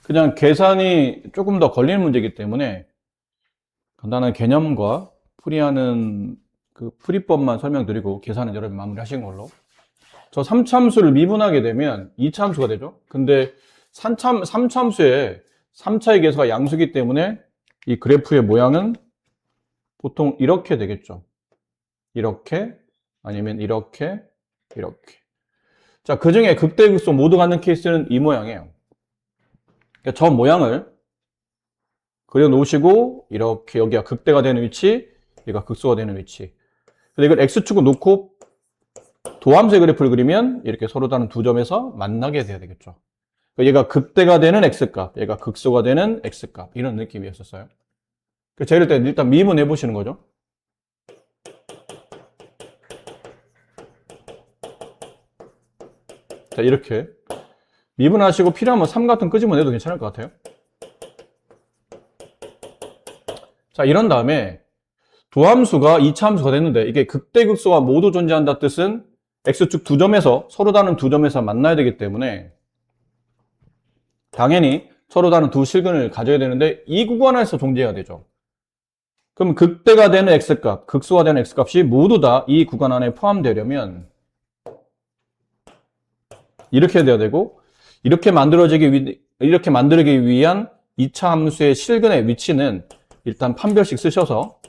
그냥 계산이 조금 더 걸리는 문제이기 때문에 간단한 개념과 풀이하는 그 풀이법만 설명드리고 계산은 여러분 마무리하신 걸로. 저 3차함수를 미분하게 되면 2차함수가 되죠. 근데 3차함수에 3차의 계수가 양수기 때문에 이 그래프의 모양은 보통 이렇게 되겠죠. 이렇게, 아니면 이렇게, 이렇게. 자, 그 중에 극대 극소 모두 갖는 케이스는 이 모양이에요. 그러니까 저 모양을 그려 놓으시고, 이렇게 여기가 극대가 되는 위치, 여기가 극소가 되는 위치. 근데 이걸 X축을 놓고 도함수의 그래프를 그리면 이렇게 서로 다른 두 점에서 만나게 돼야 되겠죠. 그러니까 얘가 극대가 되는 X값, 얘가 극소가 되는 X값. 이런 느낌이었었어요. 자, 이럴 때 일단 미분해 보시는 거죠. 자, 이렇게. 미분하시고 필요하면 3 같은 끄집어내도 괜찮을 것 같아요. 자, 이런 다음에 도함수가 2차함수가 됐는데 이게 극대극소가 모두 존재한다 뜻은 X축 두 점에서 서로 다른 두 점에서 만나야 되기 때문에 당연히 서로 다른 두 실근을 가져야 되는데 이 구간에서 존재해야 되죠. 그럼 극대가 되는 X값, 극소가 되는 X값이 모두 다 이 구간 안에 포함되려면 이렇게 돼야 되고 이렇게 만들어지기 위한 2차 함수의 실근의 위치는 일단 판별식 쓰셔서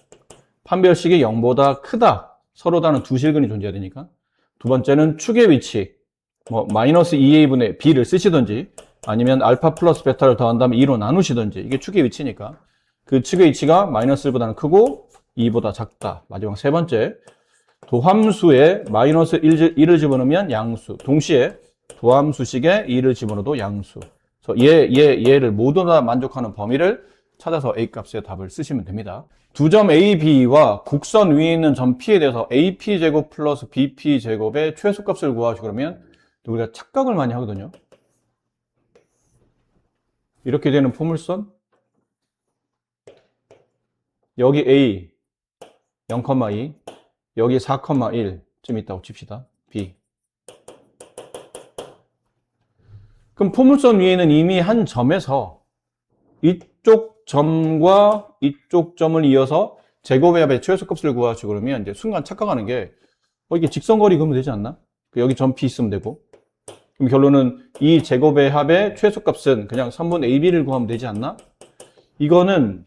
판별식이 0보다 크다. 서로 다른 두 실근이 존재해야 되니까. 두 번째는 축의 위치, 뭐 마이너스 2a분의 b를 쓰시든지 아니면 알파 플러스 베타를 더한다면 2로 나누시든지 이게 축의 위치니까 그 축의 위치가 마이너스 1보다는 크고 2보다 작다. 마지막 세 번째, 도함수에 마이너스 1을 집어넣으면 양수. 동시에 도함수식에 2를 집어넣어도 양수. 그래서 얘를 모두 다 만족하는 범위를 찾아서 A값의 답을 쓰시면 됩니다. 두 점 A, B와 곡선 위에 있는 점 P에 대해서 AP제곱 플러스 BP제곱의 최소값을 구하시고 그러면 우리가 착각을 많이 하거든요. 이렇게 되는 포물선 여기 A 0,2 여기 4,1쯤 있다고 칩시다. B. 그럼 포물선 위에는 이미 한 점에서 이쪽 점과 이쪽 점을 이어서 제곱의 합의 최소값을 구하시고 그러면 이제 순간 착각하는 게 이게 직선거리 그러면 되지 않나? 여기 점 P 있으면 되고 그럼 결론은 이 제곱의 합의 최소값은 그냥 선분 AB를 구하면 되지 않나? 이거는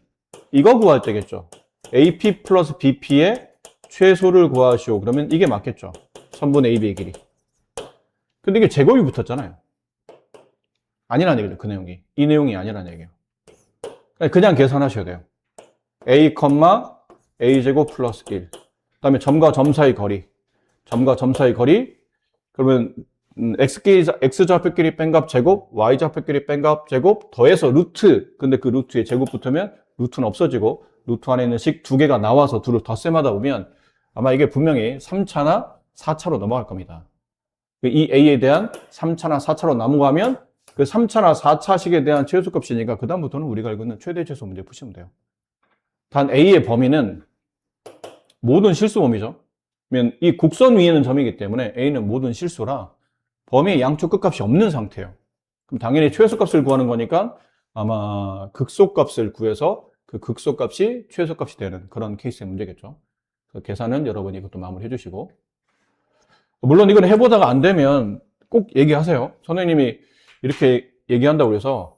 이거 구할 때겠죠. AP 플러스 BP의 최소를 구하시오. 그러면 이게 맞겠죠. 선분 AB의 길이. 근데 이게 제곱이 붙었잖아요. 아니라는 얘기죠. 그 내용이. 이 내용이 아니라는 얘기예요. 그냥 계산하셔야 돼요. A, A제곱 플러스 1. 그 다음에 점과 점 사이 거리. 점과 점 사이 거리. 그러면 X좌표끼리 뺀값 제곱, Y좌표끼리 뺀값 제곱, 더해서 루트. 근데 그 루트에 제곱 붙으면 루트는 없어지고 루트 안에 있는 식 두 개가 나와서 둘을 덧셈하다 보면 아마 이게 분명히 3차나 4차로 넘어갈 겁니다. 이 A에 대한 3차나 4차로 넘어가면 그 3차나 4차식에 대한 최소값이니까 그 다음부터는 우리가 알고 있는 최대 최소 문제 푸시면 돼요. 단 A의 범위는 모든 실수 범위죠. 그러면 이 곡선 위에 있는 점이기 때문에 A는 모든 실수라 범위의 양쪽 끝값이 없는 상태예요. 그럼 당연히 최소값을 구하는 거니까 아마 극소값을 구해서 그 극소값이 최소값이 되는 그런 케이스의 문제겠죠. 그래서 계산은 여러분이 이것도 마무리해 주시고 물론 이건 해보다가 안 되면 꼭 얘기하세요. 선생님이 이렇게 얘기한다고 해서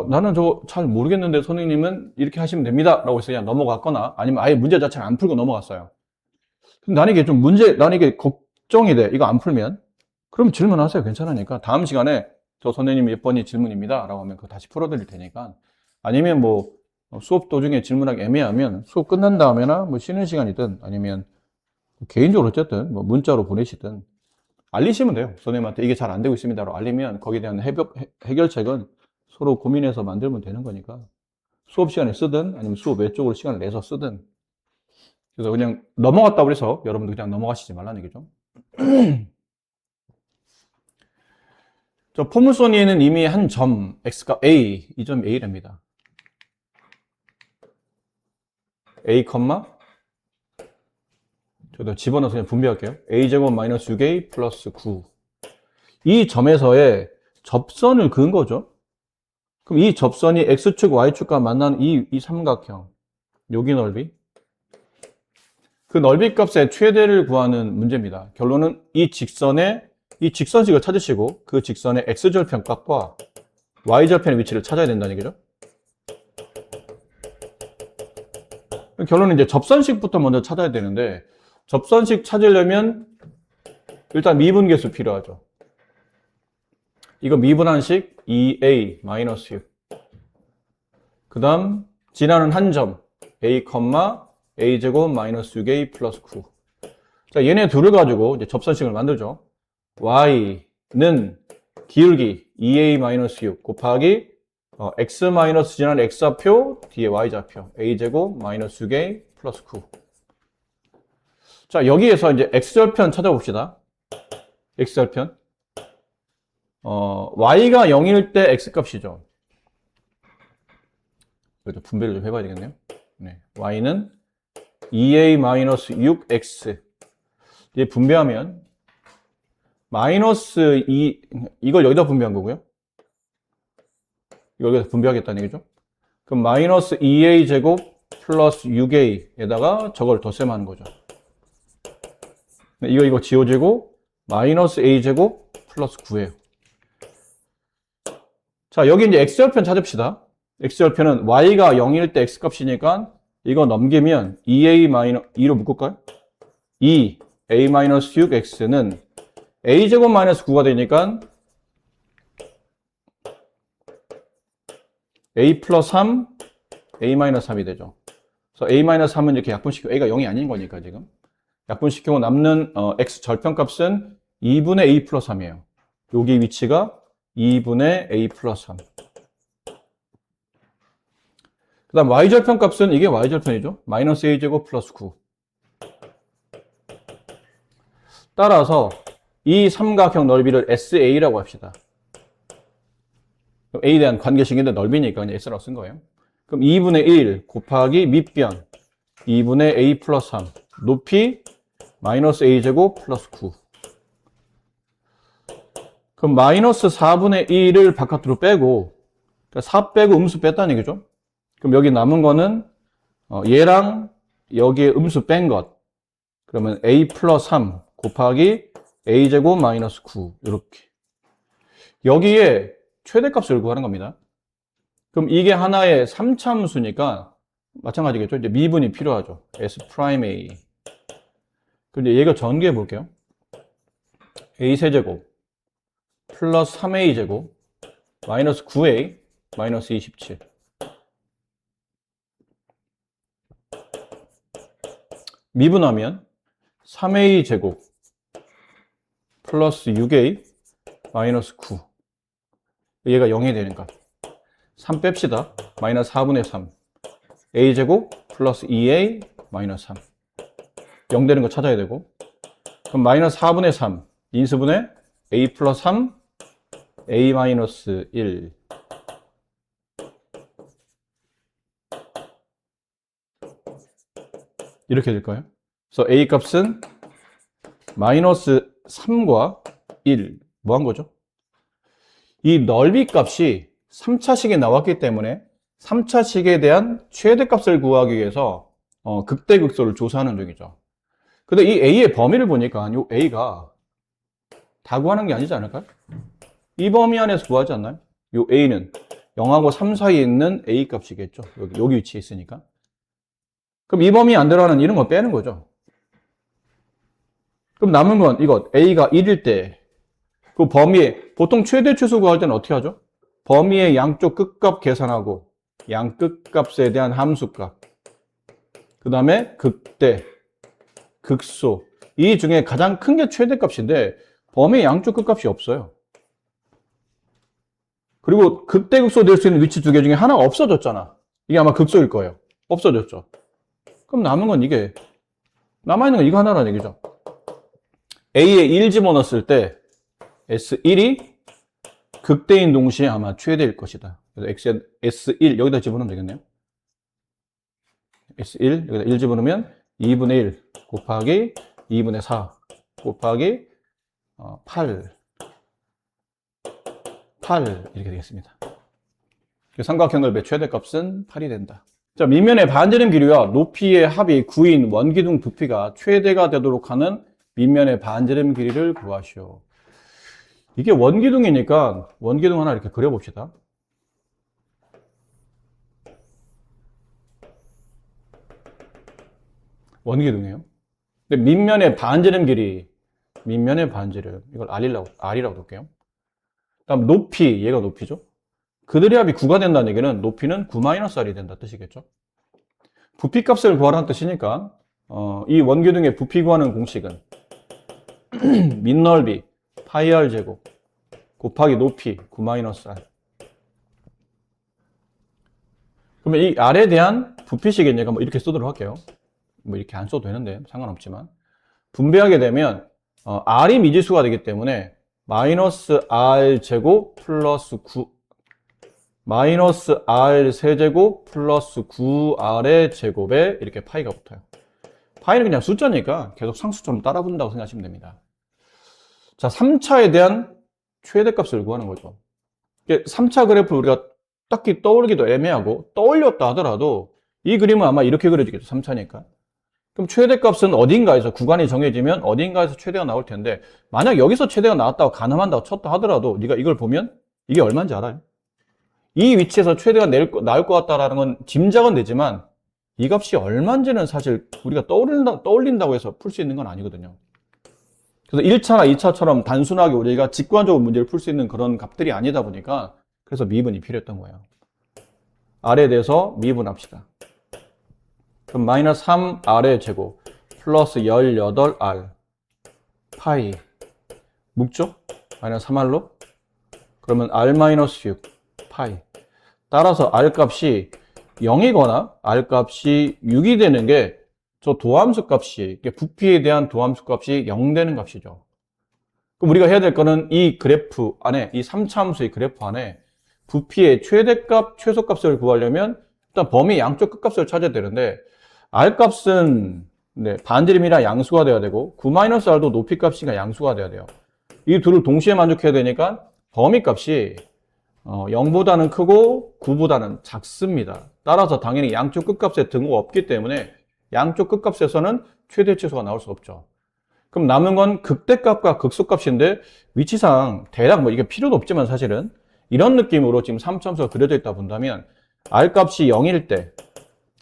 나는 저거 잘 모르겠는데 선생님은 이렇게 하시면 됩니다 라고 해서 그냥 넘어갔거나 아니면 아예 문제 자체를 안 풀고 넘어갔어요. 근데 나는 이게 걱정이 돼. 이거 안 풀면 그럼 질문하세요. 괜찮으니까 다음 시간에 저 선생님 몇 번이 질문입니다 라고 하면 그거 다시 풀어드릴 테니까 아니면 뭐 수업 도중에 질문하기 애매하면 수업 끝난 다음에나 뭐 쉬는 시간이든 아니면 개인적으로 어쨌든 뭐 문자로 보내시든 알리시면 돼요. 선생님한테 이게 잘 안 되고 있습니다라고 알리면 거기에 대한 해결책은 서로 고민해서 만들면 되는 거니까 수업 시간에 쓰든 아니면 수업 외적으로 시간을 내서 쓰든 그래서 그냥 넘어갔다고 해서 여러분들 그냥 넘어가시지 말라는 얘기죠. 저 포물선 위에는 이미 한 점 x값 A, 이 점 A랍니다. A, 저도 집어넣어서 그냥 분배할게요. A제곱 마이너스 6A 플러스 9. 이 점에서의 접선을 그은 거죠. 그럼 이 접선이 x축, y축과 만나는 이 삼각형, 여기 넓이, 그 넓이 값의 최대를 구하는 문제입니다. 결론은 이 직선식을 찾으시고 그 직선의 x절편 값과 y절편의 위치를 찾아야 된다는 얘기죠. 결론은 이제 접선식부터 먼저 찾아야 되는데, 접선식 찾으려면 일단 미분계수 필요하죠. 이거 미분한식 2a-6. 그 다음 지나는 한 점 a, a제곱 마이너스 6a 플러스 9. 자, 얘네 둘을 가지고 이제 접선식을 만들죠. y는 기울기 2a-6 곱하기 x 마이너스 지난 x좌표 뒤에 y좌표 a제곱 마이너스 6a 플러스 9. 자, 여기에서 이제 x절편 찾아봅시다. x절편. y가 0일 때 x값이죠. 그래도 분배를 좀 해봐야 되겠네요. 네, y는 2a-6x. 이제 분배하면 마이너스 2, 이걸 여기다 분배한 거고요. 이걸 여기다 분배하겠다는 얘기죠. 그럼 마이너스 2a 제곱 플러스 6a에다가 저걸 덧셈하는 거죠. 이거 지워지고 마이너스 a 제곱 플러스 9예요. 자, 여기 이제 x절편 찾읍시다. x절편은 y가 0일 때 x값이니까 이거 넘기면 2로 묶을까요? 2a-6x는 a제곱 마이너스 9가 되니까 a 플러스 3, a-3이 되죠. 그래서 a-3은 이렇게 약분시키고 a가 0이 아닌 거니까 지금 약분시키고 남는 x 절편값은 2분의 a 플러스 3이에요. 여기 위치가 2분의 a 플러스 3. 그 다음 y절편값은 이게 y절편이죠. 마이너스 a제곱 플러스 9. 따라서 이 삼각형 넓이를 SA라고 합시다. A에 대한 관계식인데 넓이니까 그냥 S라고 쓴 거예요. 그럼 2분의 1 곱하기 밑변 2분의 A 플러스 3 높이 마이너스 A제곱 플러스 9. 그럼 마이너스 4분의 1을 바깥으로 빼고 4 빼고 음수 뺐다는 얘기죠. 그럼 여기 남은 거는 얘랑 여기에 음수 뺀 것. 그러면 A 플러스 3 곱하기 A제곱 마이너스 9 이렇게. 여기에 최대값을 구하는 겁니다. 그럼 이게 하나의 3차함수니까 마찬가지겠죠. 이제 미분이 필요하죠. S'(A). 그럼 이제 얘가 전개해 볼게요. A 세제곱 플러스 3A 제곱 마이너스 9A 마이너스 27. 미분하면 3A 제곱 플러스 6A 마이너스 9. 얘가 0이 되는 값. 3 뺍시다. 마이너스 4분의 3. A제곱 플러스 2A 마이너스 3. 0 되는 거 찾아야 되고. 그럼 마이너스 4분의 3. 인수분해 A 플러스 3. A 마이너스 1. 이렇게 될까요? 그래서 A 값은 마이너스 3과 1. 뭐 한 거죠? 이 넓이 값이 3차식에 나왔기 때문에 3차식에 대한 최대값을 구하기 위해서 극대극소를 조사하는 중이죠. 근데 이 A의 범위를 보니까 이 A가 다 구하는 게 아니지 않을까요? 이 범위 안에서 구하지 않나요? 이 A는 0하고 3 사이에 있는 A 값이겠죠. 여기 위치에 있으니까. 그럼 이 범위 안 들어가는 이런 거 빼는 거죠. 그럼 남은 건 이것 A가 1일 때 그 범위에 보통 최대 최소 구할 때는 어떻게 하죠? 범위의 양쪽 끝값 계산하고 양 끝값에 대한 함수값 그 다음에 극대, 극소 이 중에 가장 큰 게 최대값인데 범위의 양쪽 끝값이 없어요. 그리고 극대, 극소 될 수 있는 위치 두 개 중에 하나가 없어졌잖아. 이게 아마 극소일 거예요. 없어졌죠. 그럼 남은 건 이게 남아있는 건 이거 하나라는 얘기죠. A에 1 집어넣었을 때 S1이 극대인 동시에 아마 최대일 것이다. 그래서 S1 여기다 집어넣으면 되겠네요. S1 여기다 1 집어넣으면 2분의 1 곱하기 2분의 4 곱하기 8 이렇게 되겠습니다. 삼각형넓의 최대값은 8이 된다. 자, 밑면의 반지름 길이와 높이의 합이 9인 원기둥 부피가 최대가 되도록 하는 밑면의 반지름 길이를 구하시오. 이게 원기둥이니까 원기둥 하나 이렇게 그려봅시다. 원기둥이에요. 근데 밑면의 반지름 길이, 밑면의 반지름, 이걸 R이라고 놓을게요. 다음 높이, 얘가 높이죠. 그들의 합이 9가 된다는 얘기는 높이는 9-R이 된다 뜻이겠죠. 부피값을 구하라는 뜻이니까 이 원기둥의 부피 구하는 공식은 밑넓이 파이 R 제곱 곱하기 높이 9-R. 그러면 이 R에 대한 부피식은 얘가 뭐 이렇게 쓰도록 할게요. 뭐 이렇게 안 써도 되는데 상관없지만 분배하게 되면 R이 미지수가 되기 때문에 마이너스 R 제곱 플러스 9 마이너스 R 세제곱 플러스 9R의 제곱에 이렇게 파이가 붙어요. 파이는 그냥 숫자니까 계속 상수처럼 따라 붙는다고 생각하시면 됩니다. 자, 3차에 대한 최대값을 구하는 거죠. 3차 그래프 우리가 딱히 떠올리기도 애매하고 떠올렸다 하더라도 이 그림은 아마 이렇게 그려지겠죠. 3차니까. 그럼 최대값은 어딘가에서 구간이 정해지면 어딘가에서 최대가 나올 텐데 만약 여기서 최대가 나왔다고 가늠한다고 쳤다 하더라도 네가 이걸 보면 이게 얼마인지 알아요? 이 위치에서 최대가 나올 것 같다라는 건 짐작은 되지만 이 값이 얼마인지는 사실 우리가 떠올린다고 해서 풀 수 있는 건 아니거든요. 그래서 1차나 2차처럼 단순하게 우리가 직관적으로 문제를 풀 수 있는 그런 값들이 아니다 보니까 그래서 미분이 필요했던 거예요. R에 대해서 미분합시다. 그럼 마이너스 3R의 제곱 플러스 18R 파이 묶죠? 마이너스 3R로 그러면 R 마이너스 6 파이 따라서 R 값이 0이거나 R 값이 6이 되는 게 저 도함수 값이 부피에 대한 도함수 값이 0 되는 값이죠. 그럼 우리가 해야 될 거는 이 그래프 안에 이 3차 함수의 그래프 안에 부피의 최대값, 최소값을 구하려면 일단 범위 양쪽 끝값을 찾아야 되는데 R 값은 반지름이랑 양수가 돼야 되고 9-R도 높이 값이가 양수가 돼야 돼요. 이 둘을 동시에 만족해야 되니까 범위 값이 0보다는 크고 9보다는 작습니다. 따라서 당연히 양쪽 끝값에 등호가 없기 때문에 양쪽 끝값에서는 최대 최소가 나올 수 없죠. 그럼 남은 건 극대값과 극소값인데 위치상 대략 뭐 이게 필요도 없지만 사실은 이런 느낌으로 지금 3차함수가 그려져 있다 본다면 R값이 0일 때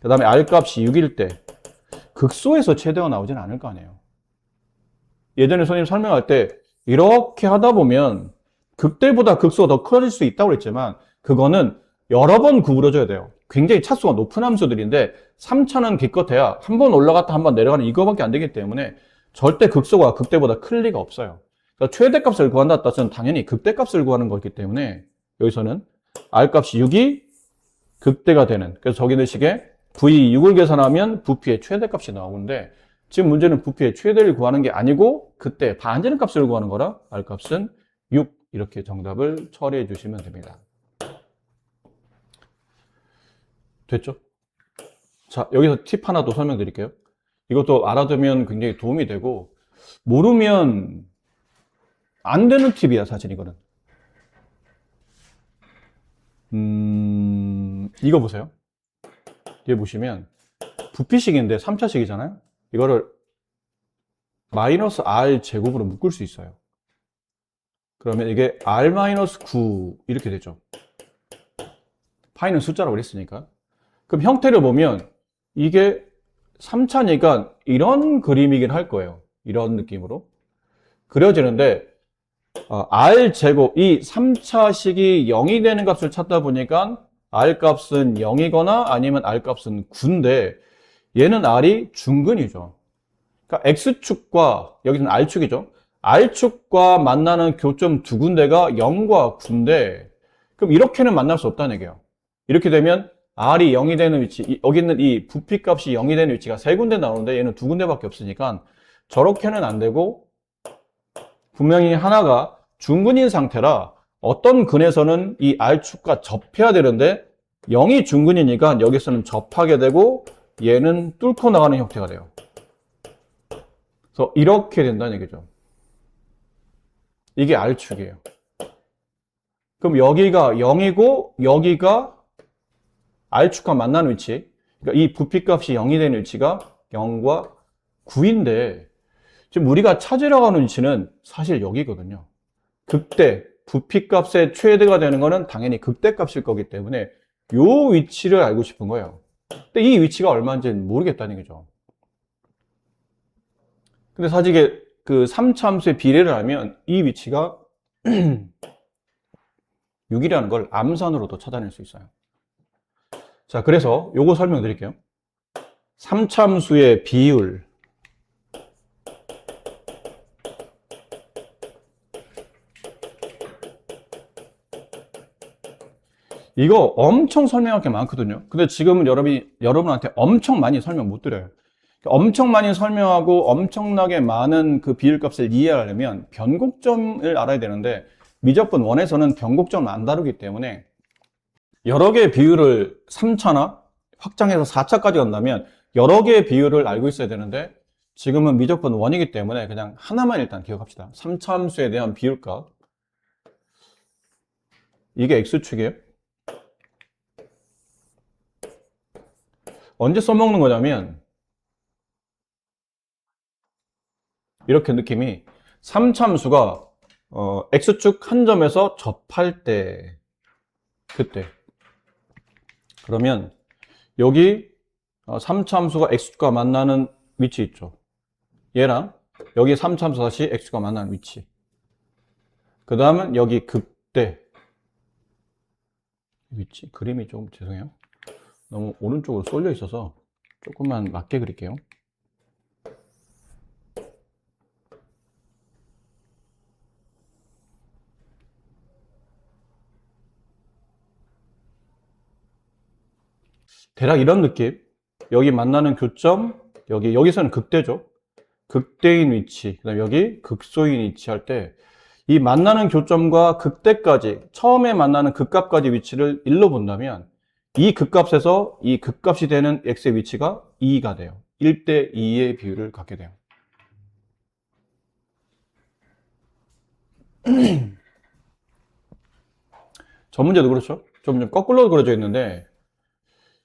그 다음에 R값이 6일 때 극소에서 최대가 나오진 않을 거 아니에요. 예전에 선생님 설명할 때 이렇게 하다 보면 극대보다 극소가 더 커질 수 있다고 그랬지만 그거는 여러 번 구부러져야 돼요. 굉장히 차수가 높은 함수들인데 3차는 기껏해야 한 번 올라갔다 한 번 내려가는 이거밖에 안 되기 때문에 절대 극소가 극대보다 클 리가 없어요. 그러니까 최대값을 구한다 뜻은 당연히 극대값을 구하는 거기 때문에 여기서는 R값이 6이 극대가 되는 그래서 저기 넣으시게 V6을 계산하면 부피의 최대값이 나오는데 지금 문제는 부피의 최대를 구하는 게 아니고 그때 반지름 값을 구하는 거라 R값은 6 이렇게 정답을 처리해 주시면 됩니다. 됐죠? 자, 여기서 팁 하나 더 설명드릴게요. 이것도 알아두면 굉장히 도움이 되고 모르면 안 되는 팁이야 사실 이거는. 이거 보세요. 뒤에 보시면 부피식인데 3차식이잖아요. 이거를 마이너스 R 제곱으로 묶을 수 있어요. 그러면 이게 R 마이너스 9 이렇게 되죠. 파이는 숫자라고 그랬으니까. 그럼 형태를 보면 이게 3차니까 이런 그림이긴 할 거예요. 이런 느낌으로 그려지는데 R 제곱 이 3차식이 0이 되는 값을 찾다 보니까 R 값은 0이거나 아니면 R 값은 9인데 얘는 R이 중근이죠. 그러니까 X축과 여기는 R축이죠. R축과 만나는 교점 두 군데가 0과 9인데 그럼 이렇게는 만날 수 없다는 얘기예요. 이렇게 되면 R이 0이 되는 위치, 여기 있는 이 부피값이 0이 되는 위치가 세 군데 나오는데 얘는 두 군데밖에 없으니까 저렇게는 안 되고 분명히 하나가 중근인 상태라 어떤 근에서는 이 R축과 접해야 되는데 0이 중근이니까 여기서는 접하게 되고 얘는 뚫고 나가는 형태가 돼요. 그래서 이렇게 된다는 얘기죠. 이게 R축이에요. 그럼 여기가 0이고 여기가 R축과 만나는 위치. 그러니까 이 부피값이 0이 되는 위치가 0과 9인데 지금 우리가 찾으려고 하는 위치는 사실 여기거든요. 극대, 부피값의 최대가 되는 거는 당연히 극대값일 거기 때문에 요 위치를 알고 싶은 거예요. 근데 이 위치가 얼마인지는 모르겠다는 거죠. 근데 사실 이게 그 3차 함수의 비례를 하면 이 위치가 6이라는 걸 암산으로도 찾아낼 수 있어요. 자, 그래서 요거 설명드릴게요. 3차 함수의 비율. 이거 엄청 설명할 게 많거든요. 근데 지금은 여러분한테 엄청 많이 설명 못 드려요. 엄청 많이 설명하고 엄청나게 많은 그 비율값을 이해하려면 변곡점을 알아야 되는데 미적분 1에서는 변곡점을 안 다루기 때문에 여러 개의 비율을 3차나 확장해서 4차까지 간다면 여러 개의 비율을 알고 있어야 되는데 지금은 미적분 1이기 때문에 그냥 하나만 일단 기억합시다. 3차 함수에 대한 비율값. 이게 X축이에요. 언제 써먹는 거냐면 이렇게 느낌이 3참수가 X축 한 점에서 접할 때 그때 그러면 여기 3참수가 X축과 만나는 위치 있죠. 얘랑 여기 3참수 다시 X축과 만나는 위치. 그 다음은 여기 극대 위치. 그림이 좀 죄송해요. 너무 오른쪽으로 쏠려 있어서 조금만 맞게 그릴게요. 대략 이런 느낌. 여기 만나는 교점, 여기서는 극대죠. 극대인 위치, 그다음 여기 극소인 위치 할 때 이 만나는 교점과 극대까지, 처음에 만나는 극값까지 위치를 1로 본다면 이 극값에서 이 극값이 되는 x의 위치가 2가 돼요. 1대 2의 비율을 갖게 돼요. 저 문제도 그렇죠. 좀 거꾸로 그려져 있는데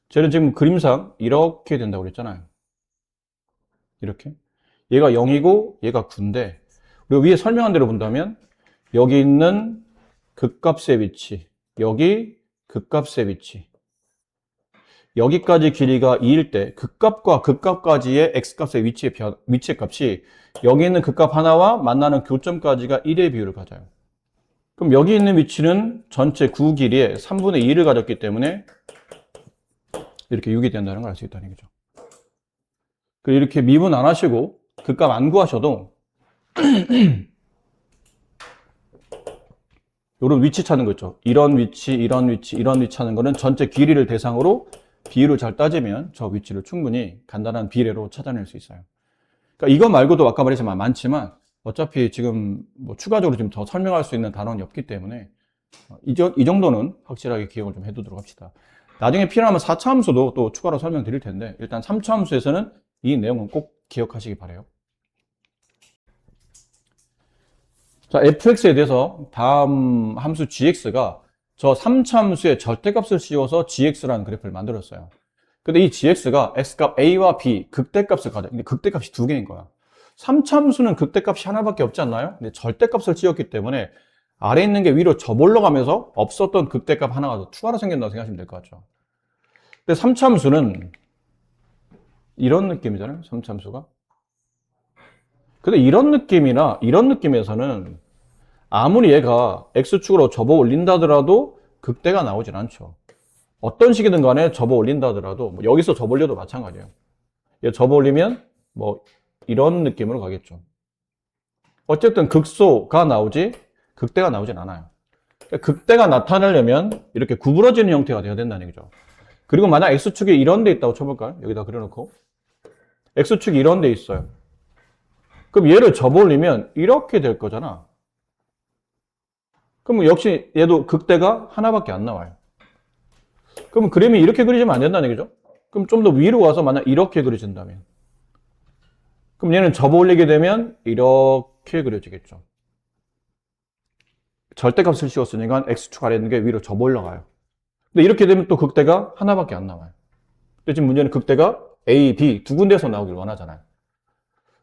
쟤는 지금 그림상 이렇게 된다고 그랬잖아요. 이렇게. 얘가 0이고 얘가 9인데 그리고 위에 설명한 대로 본다면 여기 있는 극값의 위치, 여기 극값의 위치, 여기까지 길이가 2일 때 극값과 극값까지의 x값의 위치의 값이 여기 있는 극값 하나와 만나는 교점까지가 1의 비율을 가져요. 그럼 여기 있는 위치는 전체 9 길이의 3분의 2를 가졌기 때문에 이렇게 6이 된다는 걸 알 수 있다는 거죠. 그리고 이렇게 미분 안 하시고 극값 안 구하셔도 이런 위치 찾는 거 있죠. 이런 위치, 이런 위치, 이런 위치 찾는 거는 전체 길이를 대상으로 비율을 잘 따지면 저 위치를 충분히 간단한 비례로 찾아낼 수 있어요. 그러니까 이거 말고도 아까 말했지만 많지만 어차피 지금 뭐 추가적으로 좀 더 설명할 수 있는 단원이 없기 때문에 이 정도는 확실하게 기억을 좀 해두도록 합시다. 나중에 필요하면 4차 함수도 또 추가로 설명드릴 텐데 일단 3차 함수에서는 이 내용은 꼭 기억하시기 바라요. 자, fx에 대해서 다음 함수 gx가 저 3차 함수의 절대값을 씌워서 gx라는 그래프를 만들었어요. 근데 이 gx가 x값 a와 b 극대값을 가져. 근데 극대값이 두 개인 거야. 3차 함수는 극대값이 하나밖에 없지 않나요? 근데 절대값을 씌웠기 때문에 아래 있는 게 위로 접 올라가면서 없었던 극대값 하나가 더 추가로 생긴다고 생각하시면 될 것 같죠. 근데 3차 함수는 이런 느낌이잖아요. 3차 함수가. 근데 이런 느낌이나 이런 느낌에서는 아무리 얘가 x축으로 접어 올린다 하더라도 극대가 나오진 않죠. 어떤 식이든 간에 접어 올린다 하더라도 뭐 여기서 접어 올려도 마찬가지예요. 얘 접어 올리면 뭐 이런 느낌으로 가겠죠. 어쨌든 극소가 나오지 극대가 나오진 않아요. 그러니까 극대가 나타나려면 이렇게 구부러지는 형태가 돼야 된다는 얘기죠. 그리고 만약 x축이 이런 데 있다고 쳐볼까요? 여기다 그려놓고 x축이 이런 데 있어요. 그럼 얘를 접어 올리면 이렇게 될 거잖아. 그럼 역시 얘도 극대가 하나밖에 안 나와요. 그럼 그림이 이렇게 그리지면 안 된다는 얘기죠. 그럼 좀 더 위로 와서 만약 이렇게 그려진다면 그럼 얘는 접어 올리게 되면 이렇게 그려지겠죠. 절대값을 씌웠으니까 x축 아래 있는 게 위로 접어 올라가요. 근데 이렇게 되면 또 극대가 하나밖에 안 나와요. 근데 지금 문제는 극대가 A, B 두 군데에서 나오길 원하잖아요.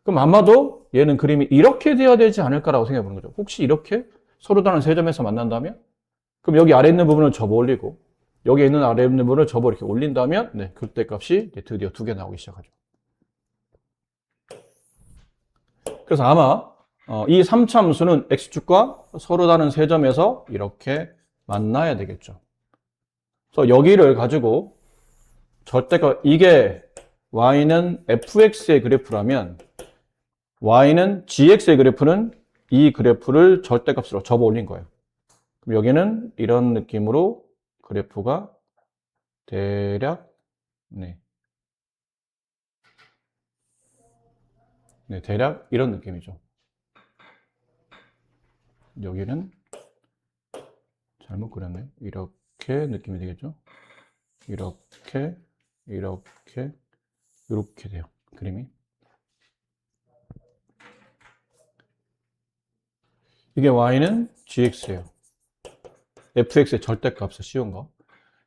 그럼 아마도 얘는 그림이 이렇게 돼야 되지 않을까라고 생각해 보는 거죠. 혹시 이렇게 서로 다른 세 점에서 만난다면? 그럼 여기 아래 있는 부분을 접어 올리고 여기 있는 아래 있는 부분을 접어 이렇게 올린다면 네, 극대값이 드디어 두 개 나오기 시작하죠. 그래서 아마 이 3차함수는 x축과 서로 다른 세 점에서 이렇게 만나야 되겠죠. 그래서 여기를 가지고 절대값 이게 y는 fx의 그래프라면 y는 gx의 그래프는 이 그래프를 절대값으로 접어 올린 거예요. 그럼 여기는 이런 느낌으로 그래프가 대략 대략 이런 느낌이죠. 여기는 잘못 그렸네. 이렇게 느낌이 되겠죠. 이렇게 이렇게 이렇게 돼요. 그림이. 이게 y는 gx예요. fx의 절대값은 쉬운 거.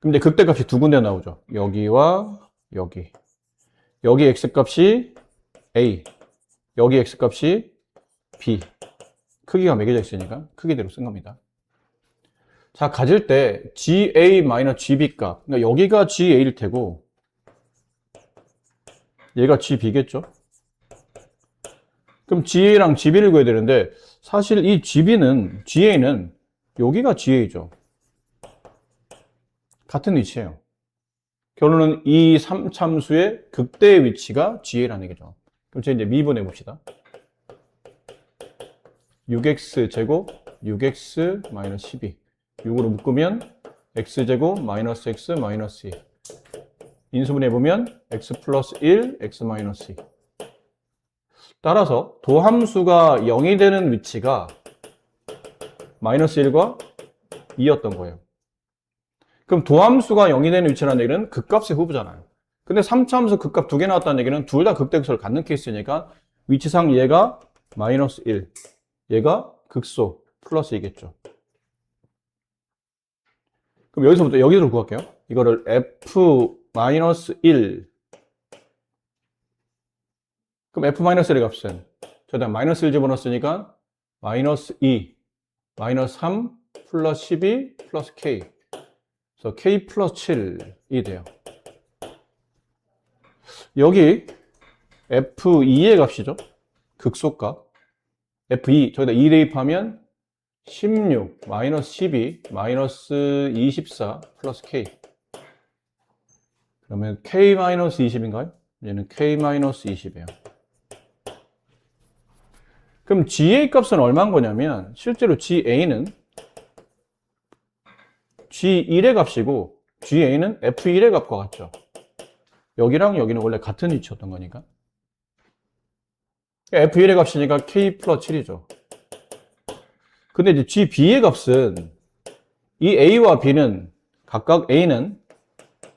근데 극대값이 두 군데 나오죠. 여기와 여기. 여기 x값이 a, 여기 x값이 b. 크기가 매겨져 있으니까 크기대로 쓴 겁니다. 자, 가질 때 ga-gb 값. 그러니까 여기가 ga일 테고 얘가 gb겠죠. 그럼 ga랑 gb를 구해야 되는데 사실 이 ga는 여기가 ga죠. 같은 위치예요. 결론은 이 3참수의 극대의 위치가 ga라는 얘기죠. 그럼 이제 미분해 봅시다. 6x제곱 6x-12 6으로 묶으면 x제곱 마이너스 x 마이너스 2 인수분해 보면 x 플러스 1 x 마이너스 2 따라서 도함수가 0이 되는 위치가 마이너스 1과 2였던 거예요. 그럼 도함수가 0이 되는 위치라는 얘기는 극값의 후보잖아요. 근데 3차함수 극값 두 개 나왔다는 얘기는 둘 다 극대극소를 갖는 케이스니까 위치상 얘가 마이너스 1, 얘가 극소 플러스 2겠죠. 그럼 여기서부터 여기로 구할게요. 이거를 f-1 그럼 f-1의 값은 저희가 마이너스 1 집어넣었으니까 마이너스 2, 마이너스 3 플러스 12 플러스 k 그래서 k 플러스 7이 돼요. 여기 f2의 값이죠. 극소값 f2 저기다 2 대입하면 16 마이너스 12 마이너스 24 플러스 k 그러면 k 마이너스 20인가요? 얘는 k 마이너스 20이에요. 그럼 GA 값은 얼마인 거냐면 실제로 GA는 G1의 값이고 GA는 F1의 값과 같죠. 여기랑 여기는 원래 같은 위치였던 거니까. F1의 값이니까 K 플러스 7이죠. 근데 이제 GB의 값은 이 A와 B는 각각 A는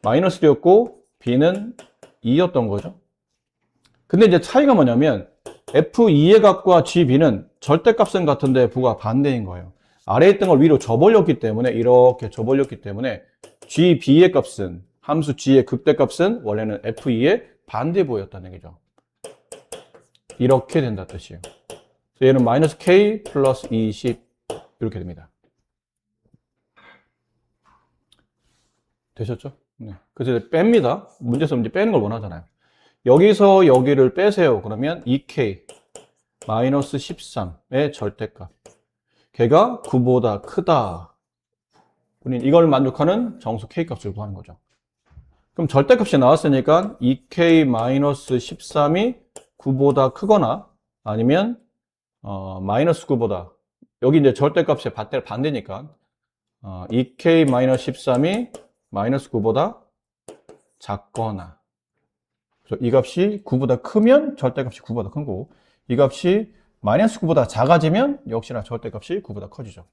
마이너스 1이었고 B는 2였던 거죠. 근데 이제 차이가 뭐냐면 F2의 값과 GB는 절대값은 같은데 부가 반대인 거예요. 아래에 있던 걸 위로 접어올렸기 때문에 이렇게 접어올렸기 때문에 GB의 값은 함수 G의 극대값은 원래는 F2의 반대부였다는 얘기죠. 이렇게 된다 뜻이에요. 얘는 마이너스 K 플러스 20 이렇게 됩니다. 되셨죠? 네. 그래서 뺍니다. 문제에서 이제 빼는 걸 원하잖아요. 여기서 여기를 빼세요. 그러면 2K 마이너스 13의 절대값. 걔가 9보다 크다. 우린 이걸 만족하는 정수 K 값을 구하는 거죠. 그럼 절대값이 나왔으니까 2K 마이너스 13이 9보다 크거나 아니면 마이너스 9보다 여기 이제 절대값의 반대니까 2K 마이너스 13이 마이너스 9보다 작거나 이 값이 9보다 크면 절대값이 9보다 큰 거고 이 값이 마이너스 9보다 작아지면 역시나 절대값이 9보다 커지죠.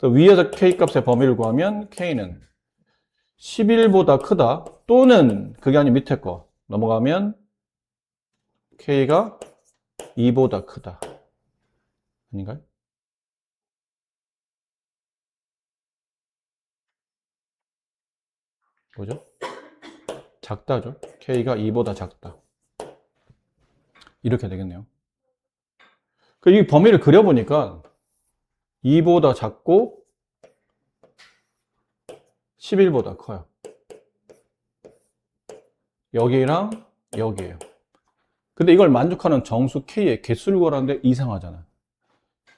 위에서 K값의 범위를 구하면 K는 11보다 크다 또는 그게 아닌 밑에 거 넘어가면 K가 2보다 크다. 아닌가요? 뭐죠? 작다죠. K가 2보다 작다. 이렇게 되겠네요. 이 범위를 그려보니까 2보다 작고 11보다 커요. 여기랑 여기에요. 근데 이걸 만족하는 정수 K의 개수를 구하라는데 이상하잖아.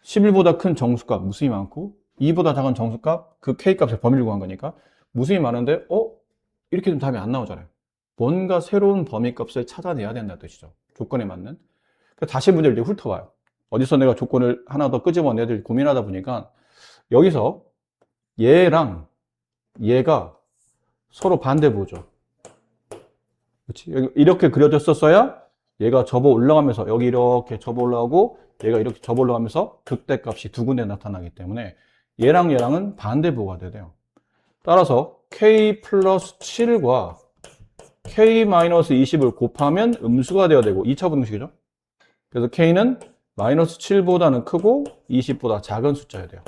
11보다 큰 정수값 무수히 많고 2보다 작은 정수값 그 K값의 범위를 구한 거니까 무수히 많은데 이렇게 좀 답이 안 나오잖아요. 뭔가 새로운 범위값을 찾아내야 된다는 뜻이죠. 조건에 맞는. 다시 문제를 이제 훑어봐요. 어디서 내가 조건을 하나 더 끄집어내야 될지 고민하다 보니까 여기서 얘랑 얘가 서로 반대보죠. 그렇지? 이렇게 그려졌었어야 얘가 접어 올라가면서 여기 이렇게 접어 올라가고 얘가 이렇게 접어 올라가면서 극대값이 두 군데 나타나기 때문에 얘랑 얘랑은 반대보가 돼요. 따라서 K 플러스 7과 K 마이너스 20을 곱하면 음수가 되어야 되고 2차 분식이죠. 그래서 K는 마이너스 7보다는 크고 20보다 작은 숫자여야 돼요.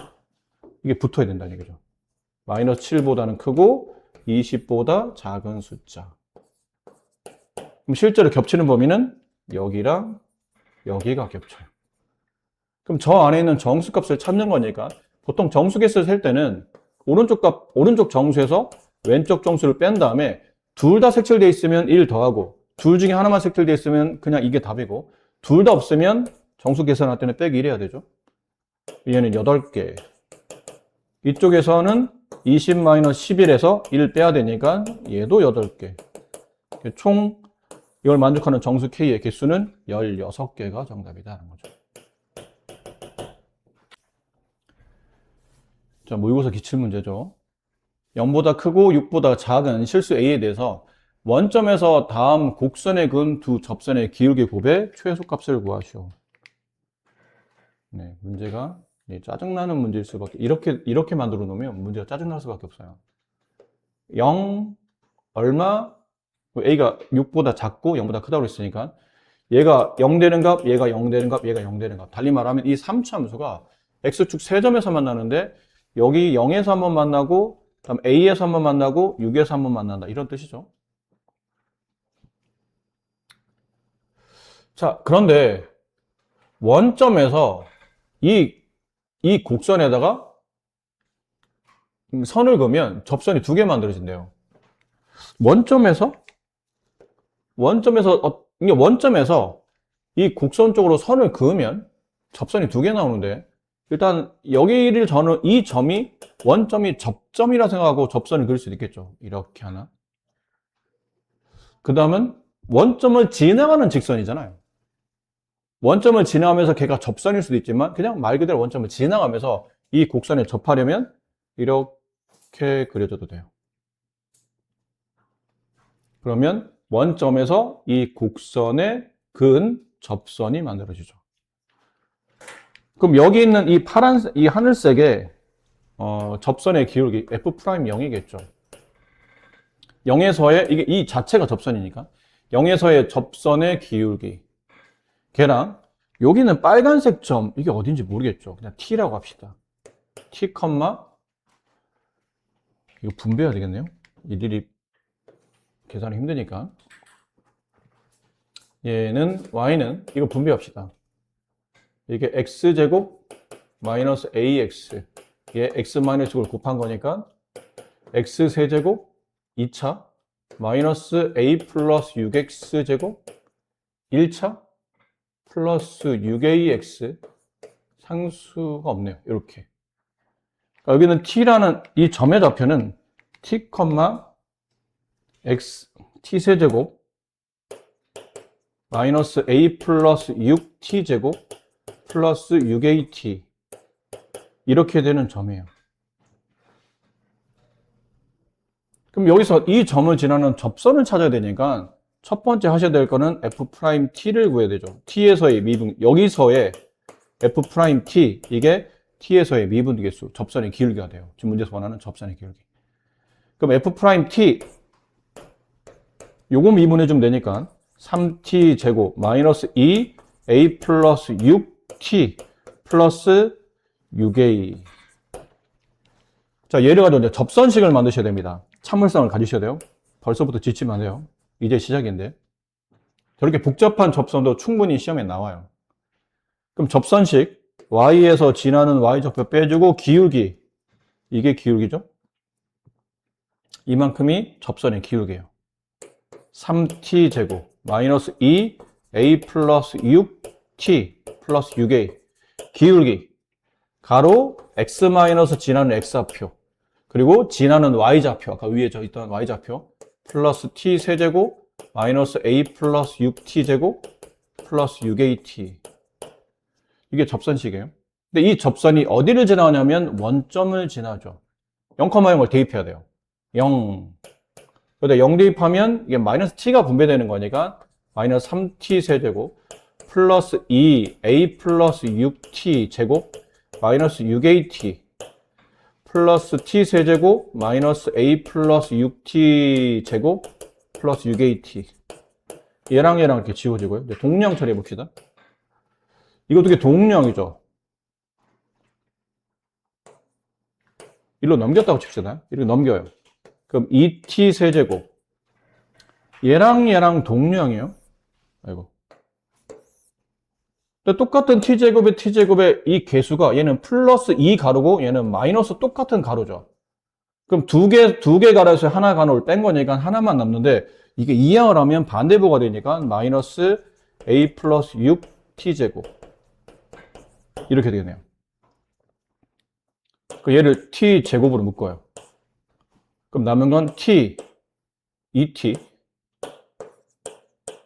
이게 붙어야 된다는 얘기죠. 마이너스 7보다는 크고 20보다 작은 숫자. 그럼 실제로 겹치는 범위는 여기랑 여기가 겹쳐요. 그럼 저 안에 있는 정수값을 찾는 거니까 보통 정수개수를 셀 때는 오른쪽 정수에서 왼쪽 정수를 뺀 다음에 둘 다 색칠되어 있으면 1 더하고 둘 중에 하나만 색칠되어 있으면 그냥 이게 답이고 둘 다 없으면 정수 계산할 때는 빼기 1 해야 되죠. 얘는 8개. 이쪽에서는 20-11에서 1 빼야 되니까 얘도 8개. 총 이걸 만족하는 정수 K의 개수는 16개가 정답이다라는 거죠. 자, 모의고사 기출문제죠. 0보다 크고 6보다 작은 실수 A에 대해서 원점에서 다음 곡선에 그은 두 접선의 기울기 곱의 최소값을 구하시오. 네, 문제가 짜증나는 문제일 수밖에, 이렇게 만들어 놓으면 문제가 짜증날 수밖에 없어요. 0, 얼마, A가 6보다 작고 0보다 크다고 했으니까 얘가 0 되는 값, 얘가 0 되는 값, 얘가 0 되는 값. 달리 말하면 이 3참수가 X축 세 점에서 만나는데 여기 0에서 한번 만나고 다음 A에서 한번 만나고 6에서 한번 만난다. 이런 뜻이죠. 자, 그런데 원점에서 이 곡선에다가 선을 그으면 접선이 두 개 만들어진대요. 원점에서 이 곡선 쪽으로 선을 그으면 접선이 두 개 나오는데 일단 여기를 저는 이 점이 원점이 접점이라 생각하고 접선을 그릴 수도 있겠죠. 이렇게 하나. 그 다음은 원점을 지나가는 직선이잖아요. 원점을 지나가면서 걔가 접선일 수도 있지만 그냥 말 그대로 원점을 지나가면서 이 곡선에 접하려면 이렇게 그려줘도 돼요. 그러면 원점에서 이 곡선에 그은 접선이 만들어지죠. 그럼 여기 있는 이 파란색, 이 하늘색의 접선의 기울기 F'0이겠죠. 0에서의 이게 이 자체가 접선이니까 0에서의 접선의 기울기 걔랑 여기는 빨간색 점 이게 어딘지 모르겠죠. 그냥 T라고 합시다. T, 이거 분배해야 되겠네요. 일일이 계산이 힘드니까 얘는 Y는 이거 분배합시다. 이게 X제곱 마이너스 AX 얘 X-를 곱한 거니까 X세제곱 2차 마이너스 A 플러스 6X제곱 1차 플러스 6AX 상수가 없네요. 이렇게. 그러니까 여기는 T라는 이 점의 좌표는 T, X, T세제곱 마이너스 A 플러스 6T제곱 플러스 6AT 이렇게 되는 점이에요. 그럼 여기서 이 점을 지나는 접선을 찾아야 되니까 첫 번째 하셔야 될 거는 F'T를 구해야 되죠. T에서의 미분, 여기서의 F'T, 이게 T에서의 미분계수, 접선의 기울기가 돼요. 지금 문제에서 원하는 접선의 기울기. 그럼 F'T, 요거 미분해주면 되니까 3T 제곱 마이너스 2 A 플러스 6T 플러스 6A. 자, 예를 가지고 이제 접선식을 만드셔야 됩니다. 참을성을 가지셔야 돼요. 벌써부터 지치면 안 돼요. 이제 시작인데. 저렇게 복잡한 접선도 충분히 시험에 나와요. 그럼 접선식 y에서 지나는 y좌표 빼주고 기울기, 이게 기울기죠. 이만큼이 접선의 기울기예요. 3t 제곱 마이너스 2a 플러스 6t 플러스 6a 기울기 가로 x 마이너스 지나는 x좌표 그리고 지나는 y좌표 아까 위에 저 있던 y좌표 플러스 t 세제곱 마이너스 a 플러스 6t 제곱 플러스 6at 이게 접선식이에요. 근데 이 접선이 어디를 지나냐면 원점을 지나죠. 0,0을 대입해야 돼요. 0 그런데 0 대입하면 이게 마이너스 t가 분배되는 거니까 마이너스 3t 세제곱 플러스 2a 플러스 6t 제곱 마이너스 6at 플러스 t 세제곱 마이너스 a 플러스 6t 제곱 플러스 6at 얘랑 얘랑 이렇게 지워지고요. 동량 처리해 봅시다. 이거 어떻게 동량이죠? 일로 넘겼다고 칩시다. 이렇게 넘겨요. 그럼 2t 세제곱 얘랑 얘랑 동량이에요. 아이고. 똑같은 t제곱의 t제곱의 이 개수가 얘는 플러스 2 가로고 얘는 마이너스 똑같은 가로죠. 그럼 두 개 가로에서 하나 가로를 뺀 거니까 하나만 남는데 이게 이항을 하면 반대부가 되니까 마이너스 a 플러스 6t제곱 이렇게 되겠네요. 그 얘를 t제곱으로 묶어요. 그럼 남은 건 t, 2t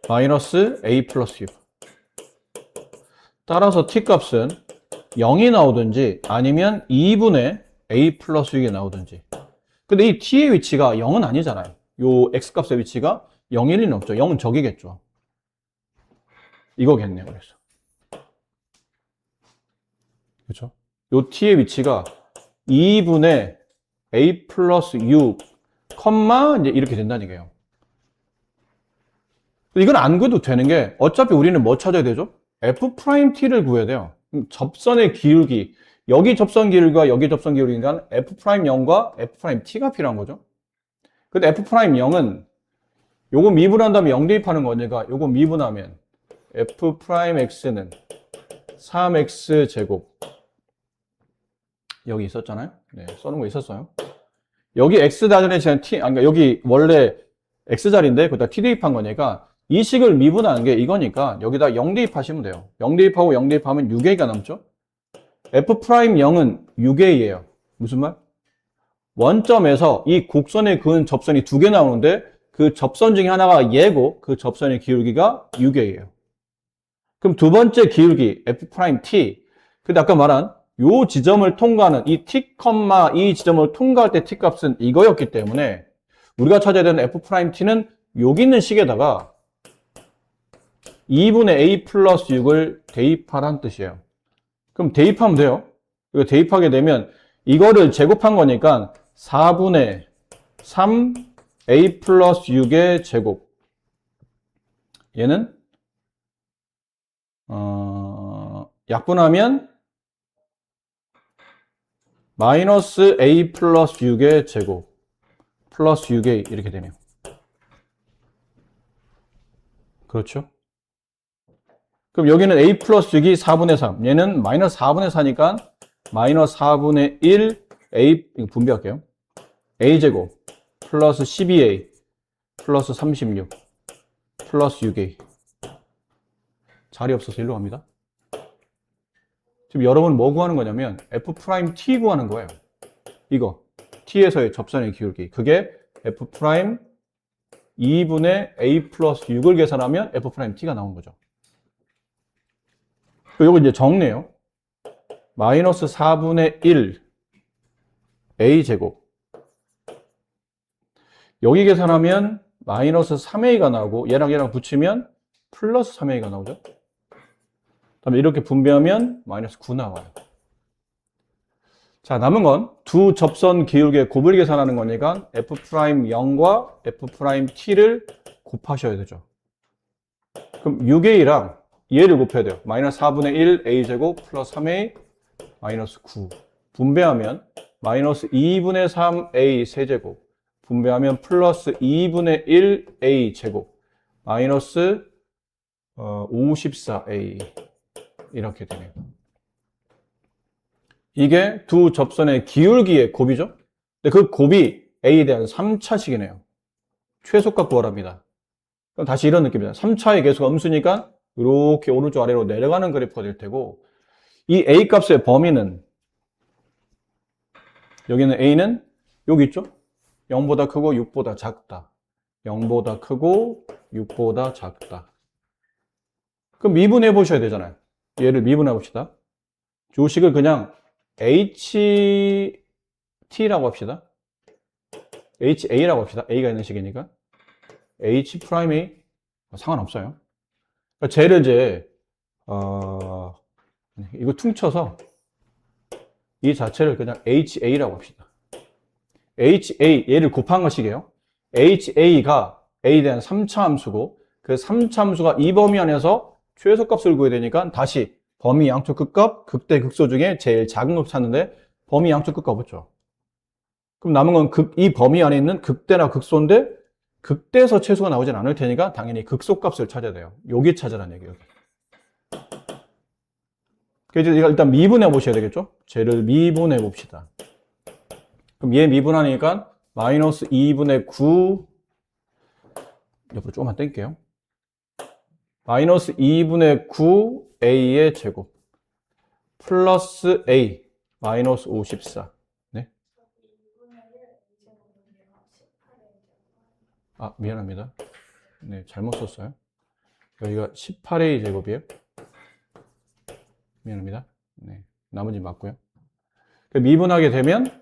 마이너스 a 플러스 6 따라서 t 값은 0이 나오든지 아니면 2분의 a 플러스 6이 나오든지 근데 이 t의 위치가 0은 아니잖아요. 요 x 값의 위치가 0일 리는 없죠. 0은 저기겠죠. 이거겠네요. 그래서 그렇죠? 요 t의 위치가 2분의 a 플러스 6 컴마 이제 이렇게 된다는 얘기예요. 이건 안 구해도 되는 게 어차피 우리는 뭐 찾아야 되죠? f't를 구해야 돼요. 접선의 기울기 여기 접선 기울기와 여기 접선 기울기니까 f'0과 f't가 필요한 거죠. 근데 f'0은 요거 미분한 다음에 0 대입하는 거니까 요거 미분하면 f'x는 3x 제곱 여기 있었잖아요. 네, 써놓은 거 있었어요. 여기 x 자리에 지금 t, 그러니까 여기 원래 x 자리인데 거기다 t 대입한 거니까 이 식을 미분하는 게 이거니까 여기다 0 대입하시면 돼요. 0 대입하고 0 대입하면 6a가 남죠. f'0은 6a예요. 무슨 말? 원점에서 이 곡선에 그은 접선이 두 개 나오는데 그 접선 중에 하나가 얘고 그 접선의 기울기가 6a예요. 그럼 두 번째 기울기 f't 근데 아까 말한 요 지점을 통과하는 이 t, 이 지점을 통과할 때 t 값은 이거였기 때문에 우리가 찾아야 되는 f't는 여기 있는 식에다가 2분의 a 플러스 6을 대입하라는 뜻이에요. 그럼 대입하면 돼요. 이거 대입하게 되면 이거를 제곱한 거니까 4분의 3 a 플러스 6의 제곱 얘는 약분하면 마이너스 a 플러스 6의 제곱 플러스 6a 이렇게 되네요. 그렇죠? 그럼 여기는 a 플러스 6이 4분의 3 얘는 마이너스 4분의 4니까 마이너스 4분의 1 a 이거 분배할게요. a 제곱 플러스 12a 플러스 36 플러스 6a 자리 없어서 일로 갑니다. 지금 여러분 뭐 구하는 거냐면 f't 구하는 거예요. 이거 t에서의 접선의 기울기 그게 f' 2분의 a 플러스 6을 계산하면 f't가 나온 거죠. 이거 이제 정리해요. 마이너스 4분의 1 a 제곱 여기 계산하면 마이너스 3a가 나오고 얘랑 얘랑 붙이면 플러스 3a가 나오죠. 그다음에 이렇게 분배하면 마이너스 9 나와요. 자, 남은 건 두 접선 기울기의 곱을 계산하는 거니까 f'0과 f't를 곱하셔야 되죠. 그럼 6a랑 얘를 곱해야 돼요. 마이너스 4분의 1 a제곱 플러스 3a 마이너스 9 분배하면 마이너스 2분의 3 a 세제곱 분배하면 플러스 2분의 1 A 제곱 마이너스 54A 이렇게 되네요. 이게 두 접선의 기울기의 곱이죠. 근데 그 곱이 A에 대한 3차식이네요. 최소값 구하랍니다. 그럼 다시 이런 느낌입니다. 3차의 계수가 음수니까 이렇게 오른쪽 아래로 내려가는 그래프가 될 테고, 이 A 값의 범위는, 여기는 A는 여기 있죠? 0보다 크고 6보다 작다. 0보다 크고 6보다 작다. 그럼 미분해 보셔야 되잖아요. 얘를 미분해 봅시다. 조식을 그냥 HT라고 합시다. HA라고 합시다. A가 있는 식이니까. H 프라임 A 상관없어요. 그러니까 쟤를 이제 이거 퉁쳐서 이 자체를 그냥 HA라고 합시다. HA 얘를 곱한 것이게요. HA가 A에 대한 3차 함수고 그 3차 함수가 이 범위 안에서 최소값을 구해야 되니까 다시 범위 양쪽 끝값 극대 극소 중에 제일 작은 값 찾는데 범위 양쪽 끝값 없죠. 그럼 남은 건 이 범위 안에 있는 극대나 극소인데 극대에서 최소가 나오진 않을 테니까 당연히 극소값을 찾아야 돼요. 여기 찾으라는 얘기예요. 그래서 일단 미분해 보셔야 되겠죠? 쟤를 미분해 봅시다. 그럼 얘 미분하니까 마이너스 2분의 9 옆으로 조금만 땡길게요. 마이너스 2분의 9 A의 제곱 플러스 A 마이너스 54. 네? 아, 미안합니다. 네, 잘못 썼어요. 여기가 18A 제곱이에요. 미안합니다. 네, 나머지 맞고요. 미분하게 되면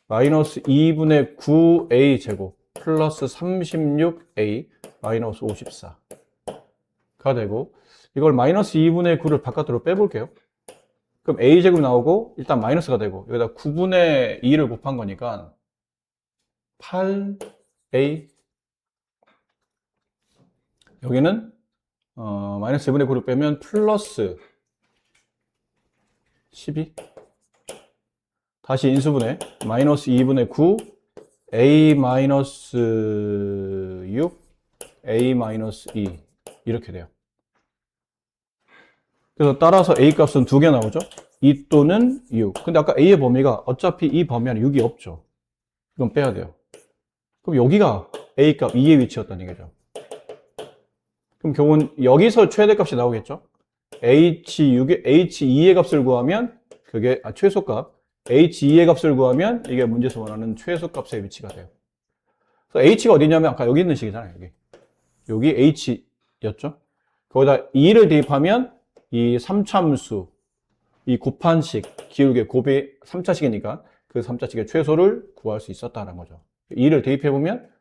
마이너스 2분의 9A 제곱 플러스 36A 마이너스 54가 되고, 이걸 마이너스 2분의 9를 바깥으로 빼볼게요. 그럼 A 제곱 나오고 일단 마이너스가 되고 여기다 9분의 2를 곱한 거니까 8A, 여기는 마이너스 2분의 9를 빼면 플러스 12, 다시 인수분해 마이너스 2분의 9 A 마이너스 6 A 마이너스 2 이렇게 돼요. 그래서 따라서 A 값은 두 개 나오죠. 2 또는 6. 근데 아까 A의 범위가 어차피 이 범위 안에 6이 없죠. 이건 빼야 돼요. 그럼 여기가 A 값 2의 위치였다는 얘기죠. 그럼 결국은 여기서 최대값이 나오겠죠. H2의 값을 구하면 그게 최소값, H2의 값을 구하면 이게 문제에서 원하는 최소값의 위치가 돼요. 그래서 H가 어디냐면 아까 여기 있는 식이잖아요. 여기 H였죠. 거기다 2를 대입하면 이 3차함수, 이 곱한식, 기울기의 곱이 3차식이니까 그 3차식의 최소를 구할 수 있었다는 거죠. 2를 대입해보면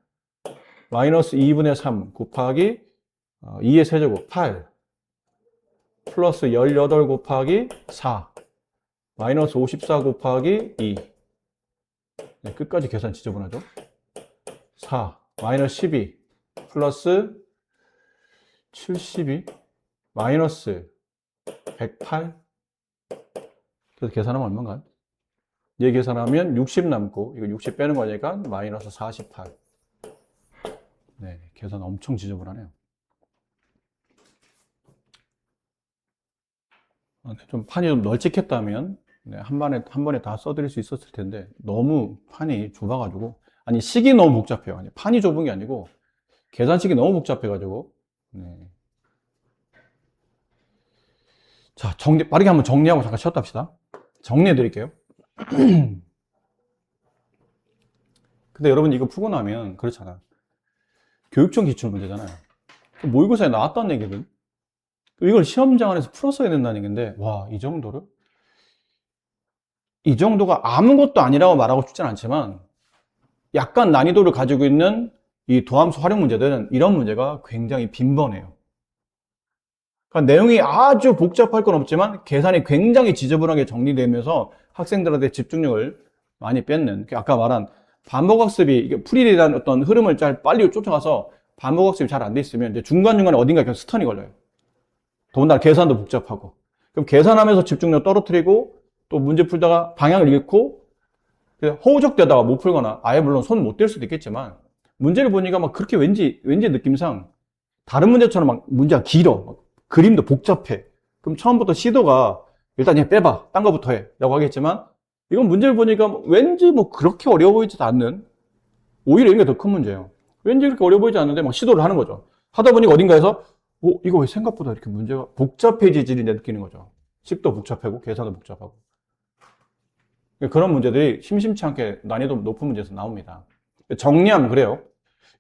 마이너스 2분의 3 곱하기 2의 세제곱 8 플러스 18 곱하기 4 마이너스 54 곱하기 2 네, 끝까지 계산 지저분하죠. 4 마이너스 12 플러스 72 마이너스 108. 그래서 계산하면 얼마인가요? 얘 계산하면 60 남고 이거 60 빼는 거니까 마이너스 48. 네, 계산 엄청 지저분하네요. 좀 판이 좀 널찍했다면 네, 한 번에 다 써드릴 수 있었을 텐데 너무 판이 좁아가지고, 아니 식이 너무 복잡해요. 아니 판이 좁은 게 아니고 계산식이 너무 복잡해가지고. 네. 자, 빠르게 한번 정리하고 잠깐 쉬었다 합시다. 정리해 드릴게요. 근데 여러분 이거 푸고 나면 그렇잖아. 교육청 기출 문제잖아요. 모의고사에 나왔다는 얘기든 이걸 시험장 안에서 풀었어야 된다는 얘기인데, 와, 이 정도가 아무것도 아니라고 말하고 싶진 않지만 약간 난이도를 가지고 있는 이 도함수 활용 문제들은 이런 문제가 굉장히 빈번해요. 그러니까 내용이 아주 복잡할 건 없지만 계산이 굉장히 지저분하게 정리되면서 학생들한테 집중력을 많이 뺏는, 아까 말한 반복학습이, 이게 풀이에 대한 어떤 흐름을 잘 빨리 쫓아가서 반복학습이 잘 안 돼 있으면 이제 중간중간에 어딘가 계속 스턴이 걸려요. 더군다나 계산도 복잡하고. 그럼 계산하면서 집중력 떨어뜨리고 또 문제 풀다가 방향을 잃고 허우적대다가 못 풀거나 아예 물론 손 못 댈 수도 있겠지만 문제를 보니까 막 그렇게 왠지 느낌상 다른 문제처럼 막 문제가 길어. 막 그림도 복잡해. 그럼 처음부터 시도가 일단 얘 빼봐. 딴 거부터 해. 라고 하겠지만 이건 문제를 보니까 왠지 뭐 그렇게 어려워 보이지도 않는 오히려 이게 더 큰 문제예요. 왠지 그렇게 어려워 보이지 않는데 막 시도를 하는 거죠. 하다 보니까 어딘가에서 이거 왜 생각보다 이렇게 문제가 복잡해지지 느끼는 거죠. 식도 복잡하고 계산도 복잡하고. 그런 문제들이 심심치 않게 난이도 높은 문제에서 나옵니다. 정리하면 그래요.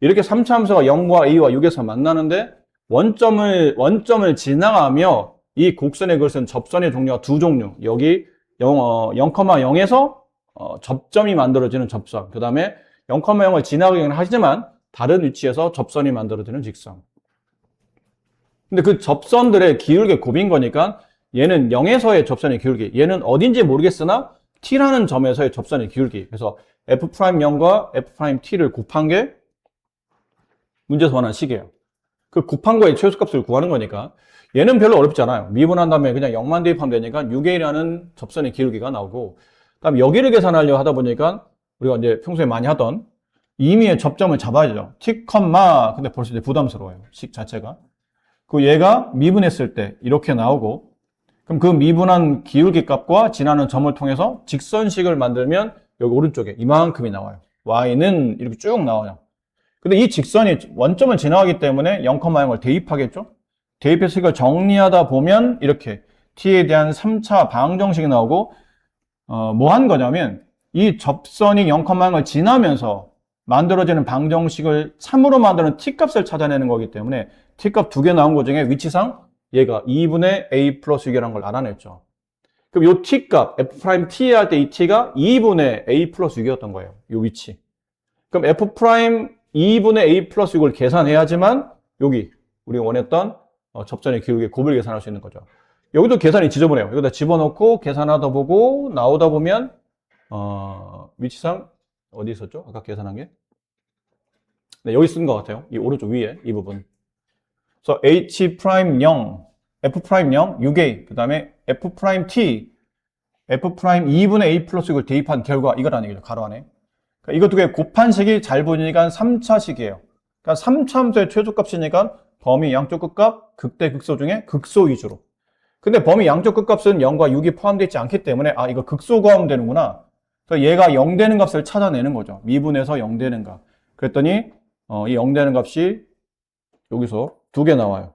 이렇게 3차 함수가 0과 a와 6에서 만나는데 원점을 지나가며 이 곡선의 그릇은 접선의 종류가 두 종류. 여기 0,0에서 접점이 만들어지는 접선. 그 다음에 0,0을 지나가긴 하지만 다른 위치에서 접선이 만들어지는 직선. 근데 그 접선들의 기울기 곱인 거니까 얘는 0에서의 접선의 기울기. 얘는 어딘지 모르겠으나 t라는 점에서의 접선의 기울기. 그래서 f'0과 f''t를 곱한 게 문제에서 원하는 식이에요. 그 곱한 거의 최소값을 구하는 거니까 얘는 별로 어렵지 않아요. 미분한 다음에 그냥 0만 대입하면 되니까 6a라는 접선의 기울기가 나오고 그다음 여기를 계산하려고 하다 보니까 우리가 이제 평소에 많이 하던 임의의 접점을 잡아야죠. t, 근데 벌써 이제 부담스러워요. 식 자체가. 그 얘가 미분했을 때 이렇게 나오고 그럼 그 미분한 기울기 값과 지나는 점을 통해서 직선식을 만들면 여기 오른쪽에 이만큼이 나와요. y는 이렇게 쭉 나와요. 근데 이 직선이 원점을 지나가기 때문에 0,0을 대입하겠죠? 대입해서 이걸 정리하다 보면 이렇게 t에 대한 3차 방정식이 나오고 뭐 한 거냐면 이 접선이 0,0을 지나면서 만들어지는 방정식을 참으로 만드는 t값을 찾아내는 거기 때문에 t값 두 개 나온 것 중에 위치상 얘가 2분의 a 플러스 6이라는 걸 알아냈죠. 그럼 요 t값 f''t 할 때 이 t가 2분의 a 플러스 6이었던 거예요. 요 위치. 그럼 f' 2분의 a 플러스 6을 계산해야지만 여기 우리가 원했던 접선의 기울기 곱을 계산할 수 있는 거죠. 여기도 계산이 지저분해요. 여기다 집어넣고 계산하다 보고 나오다 보면 위치상 어디 있었죠? 아까 계산한 게? 네, 여기 쓴 것 같아요. 이 오른쪽 위에 이 부분. 그래서 h'0, f'0, 6a, 그 다음에 f''t, f'2분의 a 플러스 6을 대입한 결과 이거라는 얘기죠. 가로 안에. 그러니까 이거 두 개 곱한 식이 잘 보이니까 3차식이에요. 그러니까 3차 함수의 최소값이니까 범위 양쪽 끝값 극대 극소 중에 극소 위주로. 근데 범위 양쪽 끝값은 0과 6이 포함되어 있지 않기 때문에 이거 극소 구하면 되는구나. 그래서 얘가 0 되는 값을 찾아내는 거죠. 미분해서 0 되는 값. 그랬더니 이 0 되는 값이 여기서 두 개 나와요.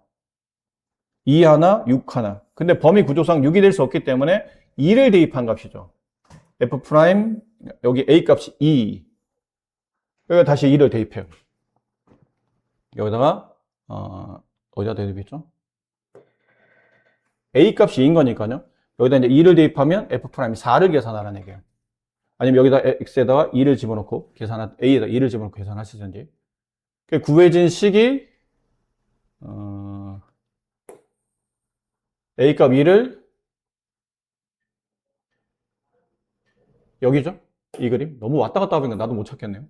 2 하나, 6 하나. 근데 범위 구조상 6이 될 수 없기 때문에 2를 대입한 값이죠. f' 여기 a 값이 2. 여기 다시 2를 대입해요. 여기다가 어디다 대입했죠? a 값이 2인 거니까요. 여기다 이제 2를 대입하면 f' 4를 계산하라는 얘기예요. 아니면 여기다 x에다가 2를 집어넣고 a에다 2를 집어넣고 계산하시든지. 구해진 식이 a 값 2를 여기죠? 이 그림. 너무 왔다 갔다 하니까 나도 못 찾겠네요.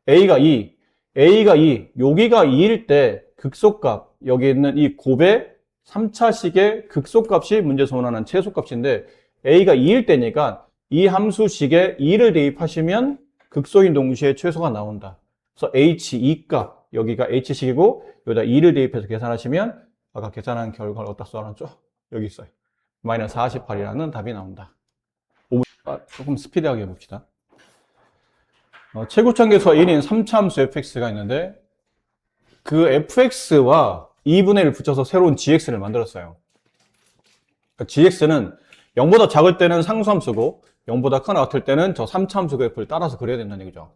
A가 2, 여기가 2일 때 극소값, 여기 있는 이 곱의 3차식의 극소값이 문제에서 원하는 최소값인데 A가 2일 때니까 이 함수식에 2를 대입하시면 극소인 동시에 최소가 나온다. 그래서 H2 값, 여기가 H식이고 여기다 2를 대입해서 계산하시면 아까 계산한 결과를 어디다 써놨죠? 여기 있어요. 마이너스 48이라는 답이 나온다. 조금 스피디하게 해봅시다. 최고차계수가 1인 3차 함수 fx가 있는데 그 fx와 2분의 1을 붙여서 새로운 gx를 만들었어요. 그러니까 gx는 0보다 작을 때는 상수함수고 0보다 크거나 같을 때는 저 3차 함수 그래프를 따라서 그려야 된다는 얘기죠.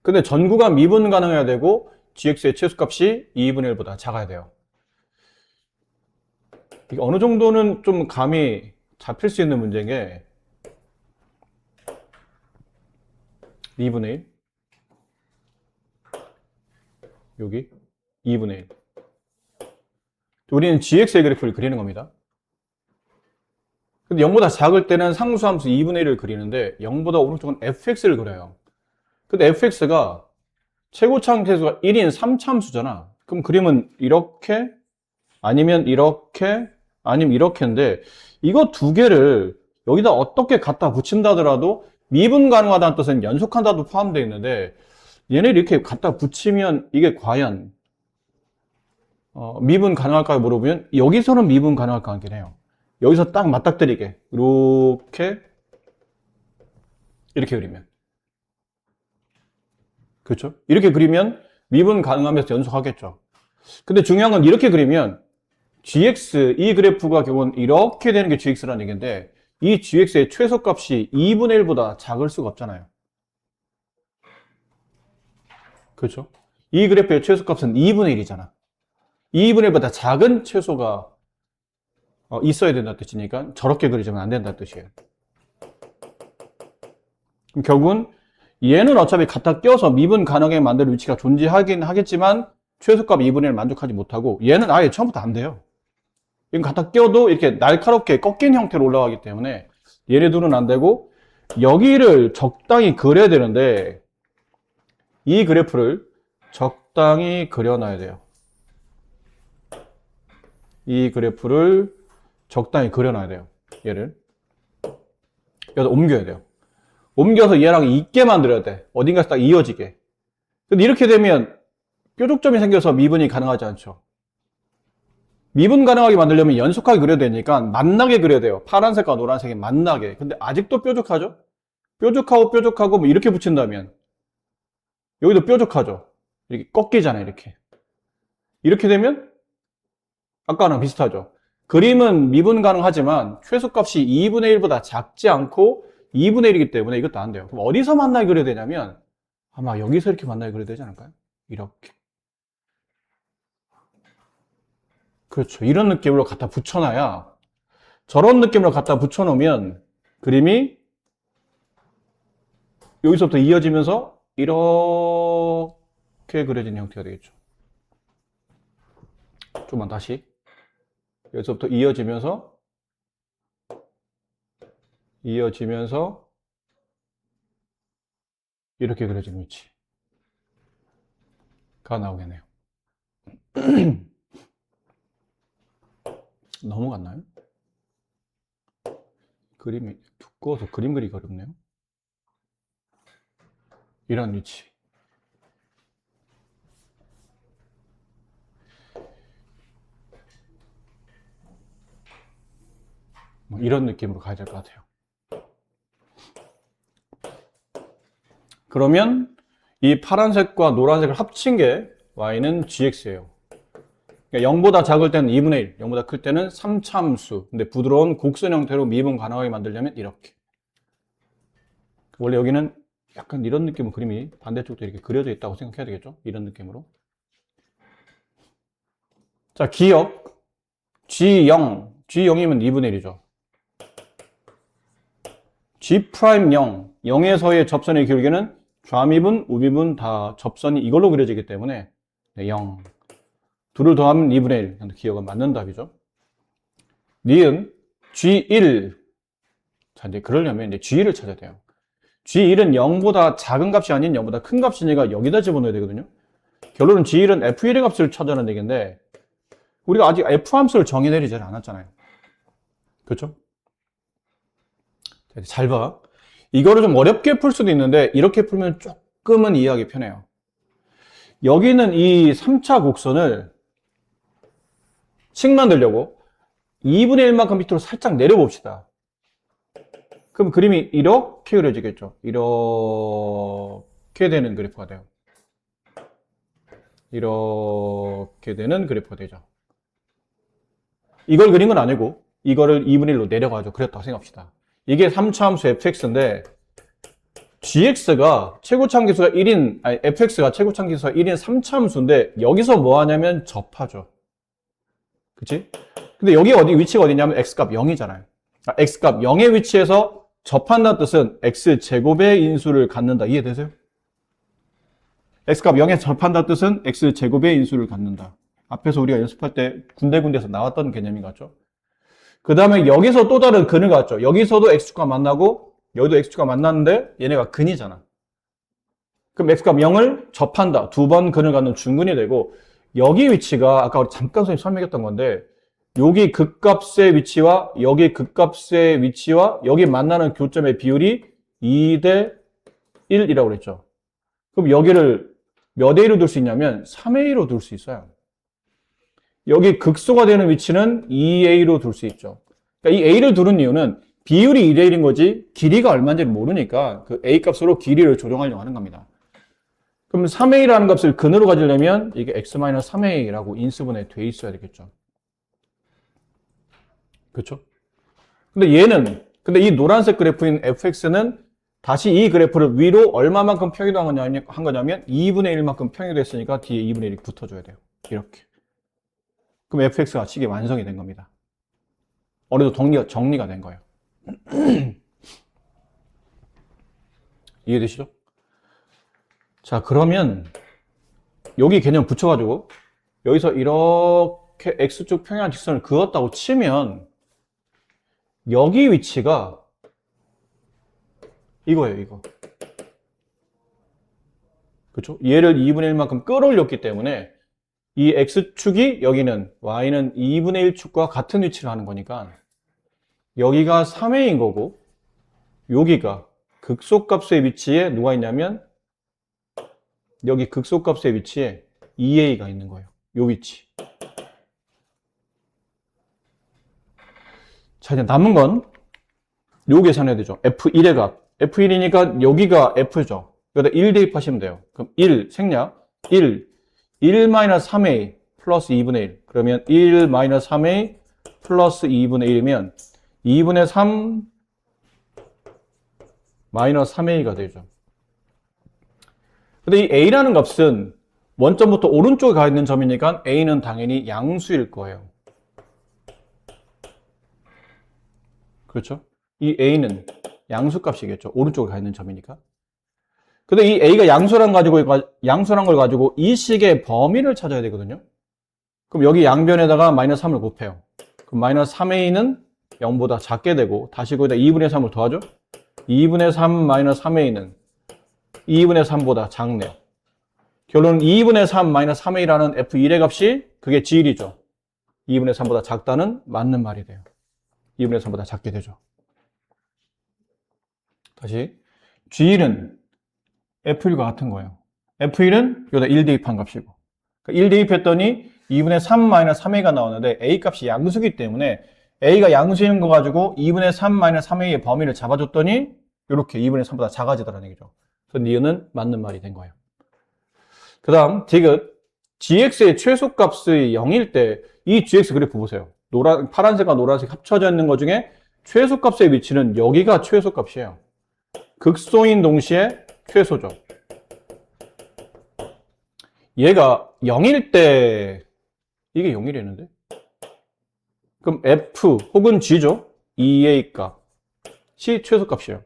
근데 전구가 미분 가능해야 되고 gx의 최소값이 2분의 1보다 작아야 돼요. 이게 어느 정도는 좀 감이 잡힐 수 있는 문제인 게 2분의 1 여기 2분의 1 우리는 gx의 그래프를 그리는 겁니다. 근데 0보다 작을 때는 상수함수 2분의 1을 그리는데 0보다 오른쪽은 fx를 그려요. 근데 fx가 최고차함수가 1인 3차함수잖아. 그럼 그림은 이렇게 아니면 이렇게 아니면 이렇게인데 이거 두 개를 여기다 어떻게 갖다 붙인다 하더라도 미분 가능하다는 뜻은 연속한다도 포함되어 있는데 얘네 이렇게 갖다 붙이면 이게 과연 미분 가능할까요? 물어보면 여기서는 미분 가능할 것 같긴 해요. 여기서 딱 맞닥뜨리게 이렇게 그리면 그렇죠? 이렇게 그리면 미분 가능하면서 연속하겠죠. 근데 중요한 건 이렇게 그리면 gx, 이 그래프가 결국은 이렇게 되는 게 gx라는 얘기인데 이 gx의 최소값이 2분의 1보다 작을 수가 없잖아요. 그렇죠? 이 그래프의 최소값은 2분의 1이잖아. 2분의 1보다 작은 최소가 있어야 된다는 뜻이니까 저렇게 그리지면 안 된다는 뜻이에요. 그럼 결국은 얘는 어차피 갖다 껴서 미분 가능하게 만드는 위치가 존재하긴 하겠지만 최소값 2분의 1을 만족하지 못하고 얘는 아예 처음부터 안 돼요. 이건 갖다 껴도 이렇게 날카롭게 꺾인 형태로 올라가기 때문에 얘네 둘은 안 되고 여기를 적당히 그려야 되는데 이 그래프를 적당히 그려놔야 돼요. 이 그래프를 적당히 그려놔야 돼요. 얘를 여기다 옮겨야 돼요. 옮겨서 얘랑 있게 만들어야 돼. 어딘가에서 딱 이어지게. 근데 이렇게 되면 뾰족점이 생겨서 미분이 가능하지 않죠. 미분 가능하게 만들려면 연속하게 그려야 되니까 만나게 그려야 돼요. 파란색과 노란색이 만나게. 근데 아직도 뾰족하죠? 뾰족하고 뭐 이렇게 붙인다면 여기도 뾰족하죠? 이렇게 꺾이잖아요. 이렇게 되면 아까랑 비슷하죠? 그림은 미분 가능하지만 최소값이 2분의 1보다 작지 않고 2분의 1이기 때문에 이것도 안 돼요. 그럼 어디서 만나게 그려야 되냐면 아마 여기서 이렇게 만나게 그려야 되지 않을까요? 이렇게. 그렇죠. 이런 느낌으로 갖다 붙여놔야 저런 느낌으로 갖다 붙여놓으면 그림이 여기서부터 이어지면서 이렇게 그려진 형태가 되겠죠. 좀만 다시. 여기서부터 이어지면서 이렇게 그려진 위치가 나오겠네요. 넘어갔나요? 그림이 두꺼워서 그림 그리기 어렵네요. 이런 위치. 뭐 이런 느낌으로 가야 될 것 같아요. 그러면 이 파란색과 노란색을 합친 게 y는 gx예요. 그러니까 0보다 작을 때는 2분의 1, 0보다 클 때는 3차함수. 근데 부드러운 곡선 형태로 미분 가능하게 만들려면 이렇게. 원래 여기는 약간 이런 느낌으로 그림이 반대쪽도 이렇게 그려져 있다고 생각해야 되겠죠? 이런 느낌으로. 자, 기억. G0. G0이면 2분의 1이죠. G'0. 0에서의 접선의 기울기는 좌미분, 우미분 다 접선이 이걸로 그려지기 때문에 0. 둘을 더하면 2분의 1. 기억은 맞는 답이죠. 니은 G1. 자, 이제 그러려면 이제 G1을 찾아야 돼요. G1은 0보다 작은 값이 아닌 0보다 큰 값이니까 여기다 집어넣어야 되거든요. 결론은 G1은 F1의 값을 찾아내는 얘기인데 우리가 아직 F 함수를 정의내리지 않았잖아요. 그렇죠? 잘 봐. 이거를 좀 어렵게 풀 수도 있는데 이렇게 풀면 조금은 이해하기 편해요. 여기는 이 3차 곡선을 식 만들려고 2분의 1만큼 밑으로 살짝 내려봅시다. 그럼 그림이 이렇게 그려지겠죠. 이렇게 되는 그래프가 돼요. 이렇게 되는 그래프가 되죠. 이걸 그린 건 아니고 이거를 2분의 1로 내려가지고 그렸다고 생각합시다. 이게 3차 함수 fx인데 gx가 최고참기수가 1인 아니 fx가 최고참기수가 1인 3차 함수인데 여기서 뭐 하냐면 접하죠. 그치? 근데 여기 위치가 어디냐면 x값 0이잖아요. x값 0의 위치에서 접한다는 뜻은 x제곱의 인수를 갖는다. 이해되세요? x값 0에 접한다는 뜻은 x제곱의 인수를 갖는다. 앞에서 우리가 연습할 때 군데군데에서 나왔던 개념인 것 같죠? 그 다음에 여기서 또 다른 근을 갖죠. 여기서도 x축과 만나고 여기도 x축과 만났는데 얘네가 근이잖아. 그럼 x값 0을 접한다. 두 번 근을 갖는 중근이 되고 여기 위치가 아까 우리 잠깐 선생님 설명했던 건데 여기 극값의 위치와 여기 극값의 위치와 여기 만나는 교점의 비율이 2대 1이라고 그랬죠. 그럼 여기를 몇 A로 둘 수 있냐면 3A로 둘 수 있어요. 여기 극소가 되는 위치는 2A로 둘 수 있죠. 그러니까 이 A를 두는 이유는 비율이 2대 1인 거지 길이가 얼마인지 모르니까 그 A 값으로 길이를 조정하려고 하는 겁니다. 그럼 3A라는 값을 근으로 가지려면 이게 x-3A라고 인수분해 돼 있어야 되겠죠. 그렇죠? 근데 이 노란색 그래프인 fx는 다시 이 그래프를 위로 얼마만큼 평이동한 거냐면 2분의 1만큼 평이됐으니까 뒤에 2분의 1이 붙어줘야 돼요. 이렇게. 그럼 fx가 식이 완성이 된 겁니다. 어느 정도 정리가 된 거예요. 이해되시죠? 자, 그러면 여기 개념 붙여가지고 여기서 이렇게 x축 평행한 직선을 그었다고 치면 여기 위치가 이거예요, 이거. 그렇죠? 얘를 2분의 1만큼 끌어올렸기 때문에 이 x축이 여기는 y는 2분의 1축과 같은 위치를 하는 거니까 여기가 3a인 거고 여기가 극소값의 위치에 누가 있냐면 여기 극소값의 위치에 2a가 있는 거예요. 요 위치. 자, 이제 남은 건 요 계산해야 되죠. f1의 값. f1이니까 여기가 f죠. 여기다 1 대입하시면 돼요. 그럼 1 생략 1 3a 플러스 2분의 1. 그러면 3a 플러스 2분의 1이면 2분의 3 마이너스 3a가 되죠. 근데 이 a라는 값은 원점부터 오른쪽에 가 있는 점이니까 a는 당연히 양수일 거예요. 그렇죠? 이 a는 양수값이겠죠. 오른쪽에 가 있는 점이니까. 근데 이 a가 양수란 걸 가지고 이 식의 범위를 찾아야 되거든요. 그럼 여기 양변에다가 마이너스 3을 곱해요. 그럼 마이너스 3a는 0보다 작게 되고 다시 거기다 2분의 3을 더하죠. 2분의 3 마이너스 3a는 2분의 3보다 작네요. 결론은 2분의 3 마이너스 3a라는 f1의 값이 그게 g1이죠. 2분의 3보다 작다는 맞는 말이 돼요. 2분의 3보다 작게 되죠. 다시 g1은 f1과 같은 거예요. f1은 여기다 1 대입한 값이고 1 대입했더니 2분의 3 마이너스 3a가 나오는데 a 값이 양수기 때문에 a가 양수인 거 가지고 2분의 3 마이너스 3a의 범위를 잡아줬더니 이렇게 2분의 3보다 작아지더라는 얘기죠. 그래서 니은은 맞는 말이 된 거예요. 그 다음 디귿 gx의 최소값이 0일 때 이 gx 그래프 보세요. 파란색과 노란색 합쳐져 있는 것 중에 최소값의 위치는 여기가 최소값이에요. 극소인 동시에 최소죠. 얘가 0일 때 이게 0이랬는데 그럼 f 혹은 g죠. 2a 값이 최소값이에요.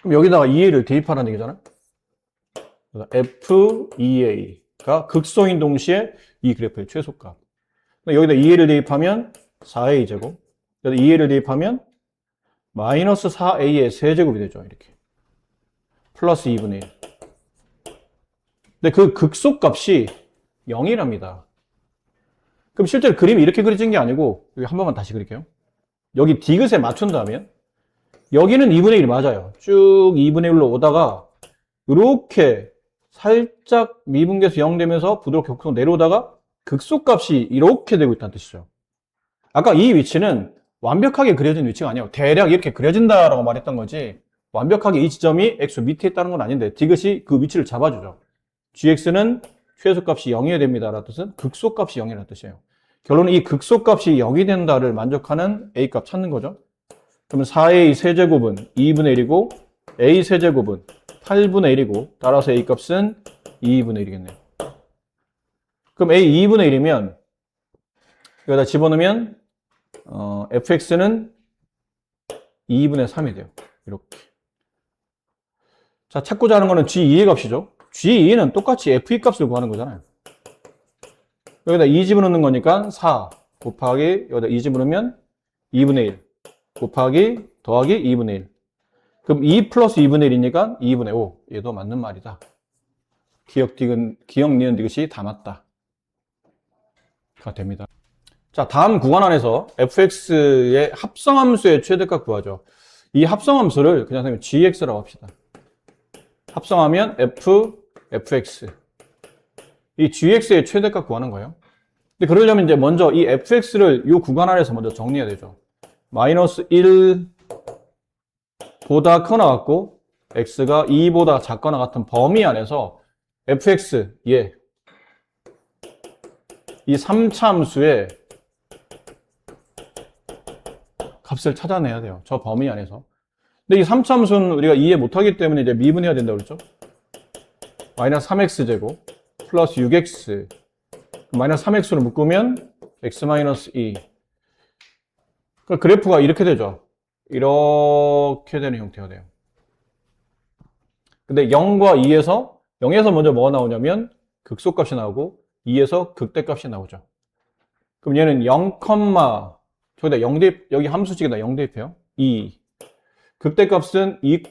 그럼 여기다가 2a를 대입하라는 얘기잖아요. f 2a가 극소인 동시에 이 그래프의 최소값. 여기다 2a를 대입하면 4a 제곱. 여기다 2a를 대입하면 마이너스 4a의 세제곱이 되죠. 이렇게. 플러스 2분의 1. 근데 그 극소값이 0이랍니다. 그럼 실제로 그림이 이렇게 그려진 게 아니고 여기 한 번만 다시 그릴게요. 여기 디귿에 맞춘다면 여기는 2분의 1이 맞아요. 쭉 2분의 1로 오다가 이렇게 살짝 미분계수 0 되면서 부드럽게 곡선 내려오다가 극소값이 이렇게 되고 있다는 뜻이죠. 아까 이 위치는 완벽하게 그려진 위치가 아니에요. 대략 이렇게 그려진다라고 말했던 거지 완벽하게 이 지점이 x 밑에 있다는 건 아닌데 디귿이 그 위치를 잡아주죠. gx는 최소값이 0이어야 됩니다. 라는 뜻은 극소값이 0이라는 뜻이에요. 결론은 이 극소값이 0이 된다를 만족하는 a값 찾는 거죠. 그러면 4a 세제곱은 2분의 1이고 a 세제곱은 8분의 1이고 따라서 a 값은 2분의 1이겠네요. 그럼 a 2분의 1이면 여기다 집어넣으면 fx는 2분의 3이 돼요. 이렇게. 자, 찾고자 하는 거는 g2의 값이죠. g2는 똑같이 f2 값을 구하는 거잖아요. 여기다 2 집어넣는 거니까 4 곱하기 여기다 2 집어넣으면 2분의 1 곱하기 더하기 2분의 1. 그럼 2 플러스 2분의 1이니까 2분의 5. 얘도 맞는 말이다. 기억, 니은, 디귿이 다 맞다. 가 됩니다. 자, 다음 구간 안에서 fx의 합성함수의 최대값 구하죠. 이 합성함수를 그냥 선생님 gx라고 합시다. 합성하면 fx. 이 gx의 최대값 구하는 거예요. 근데 그러려면 이제 먼저 이 fx를 이 구간 안에서 먼저 정리해야 되죠. 마이너스 1보다 크거나 같고 x가 2보다 작거나 같은 범위 안에서 fx, 이 3차 함수의 값을 찾아내야 돼요. 저 범위 안에서. 근데 이 3차 함수는 우리가 이해 못하기 때문에 이제 미분해야 된다고 그랬죠. 마이너스 3x제곱 플러스 6x 마이너스 3x로 묶으면 x 마이너스 2. 그러니까 그래프가 이렇게 되죠. 이렇게 되는 형태가 돼요. 근데 0과 2에서 0에서 먼저 뭐가 나오냐면 극소값이 나오고 2에서 극대값이 나오죠. 그럼 얘는 0, 저기다 0 대입, 여기 함수식에다 0 대입해요. 2. 극대값은 2,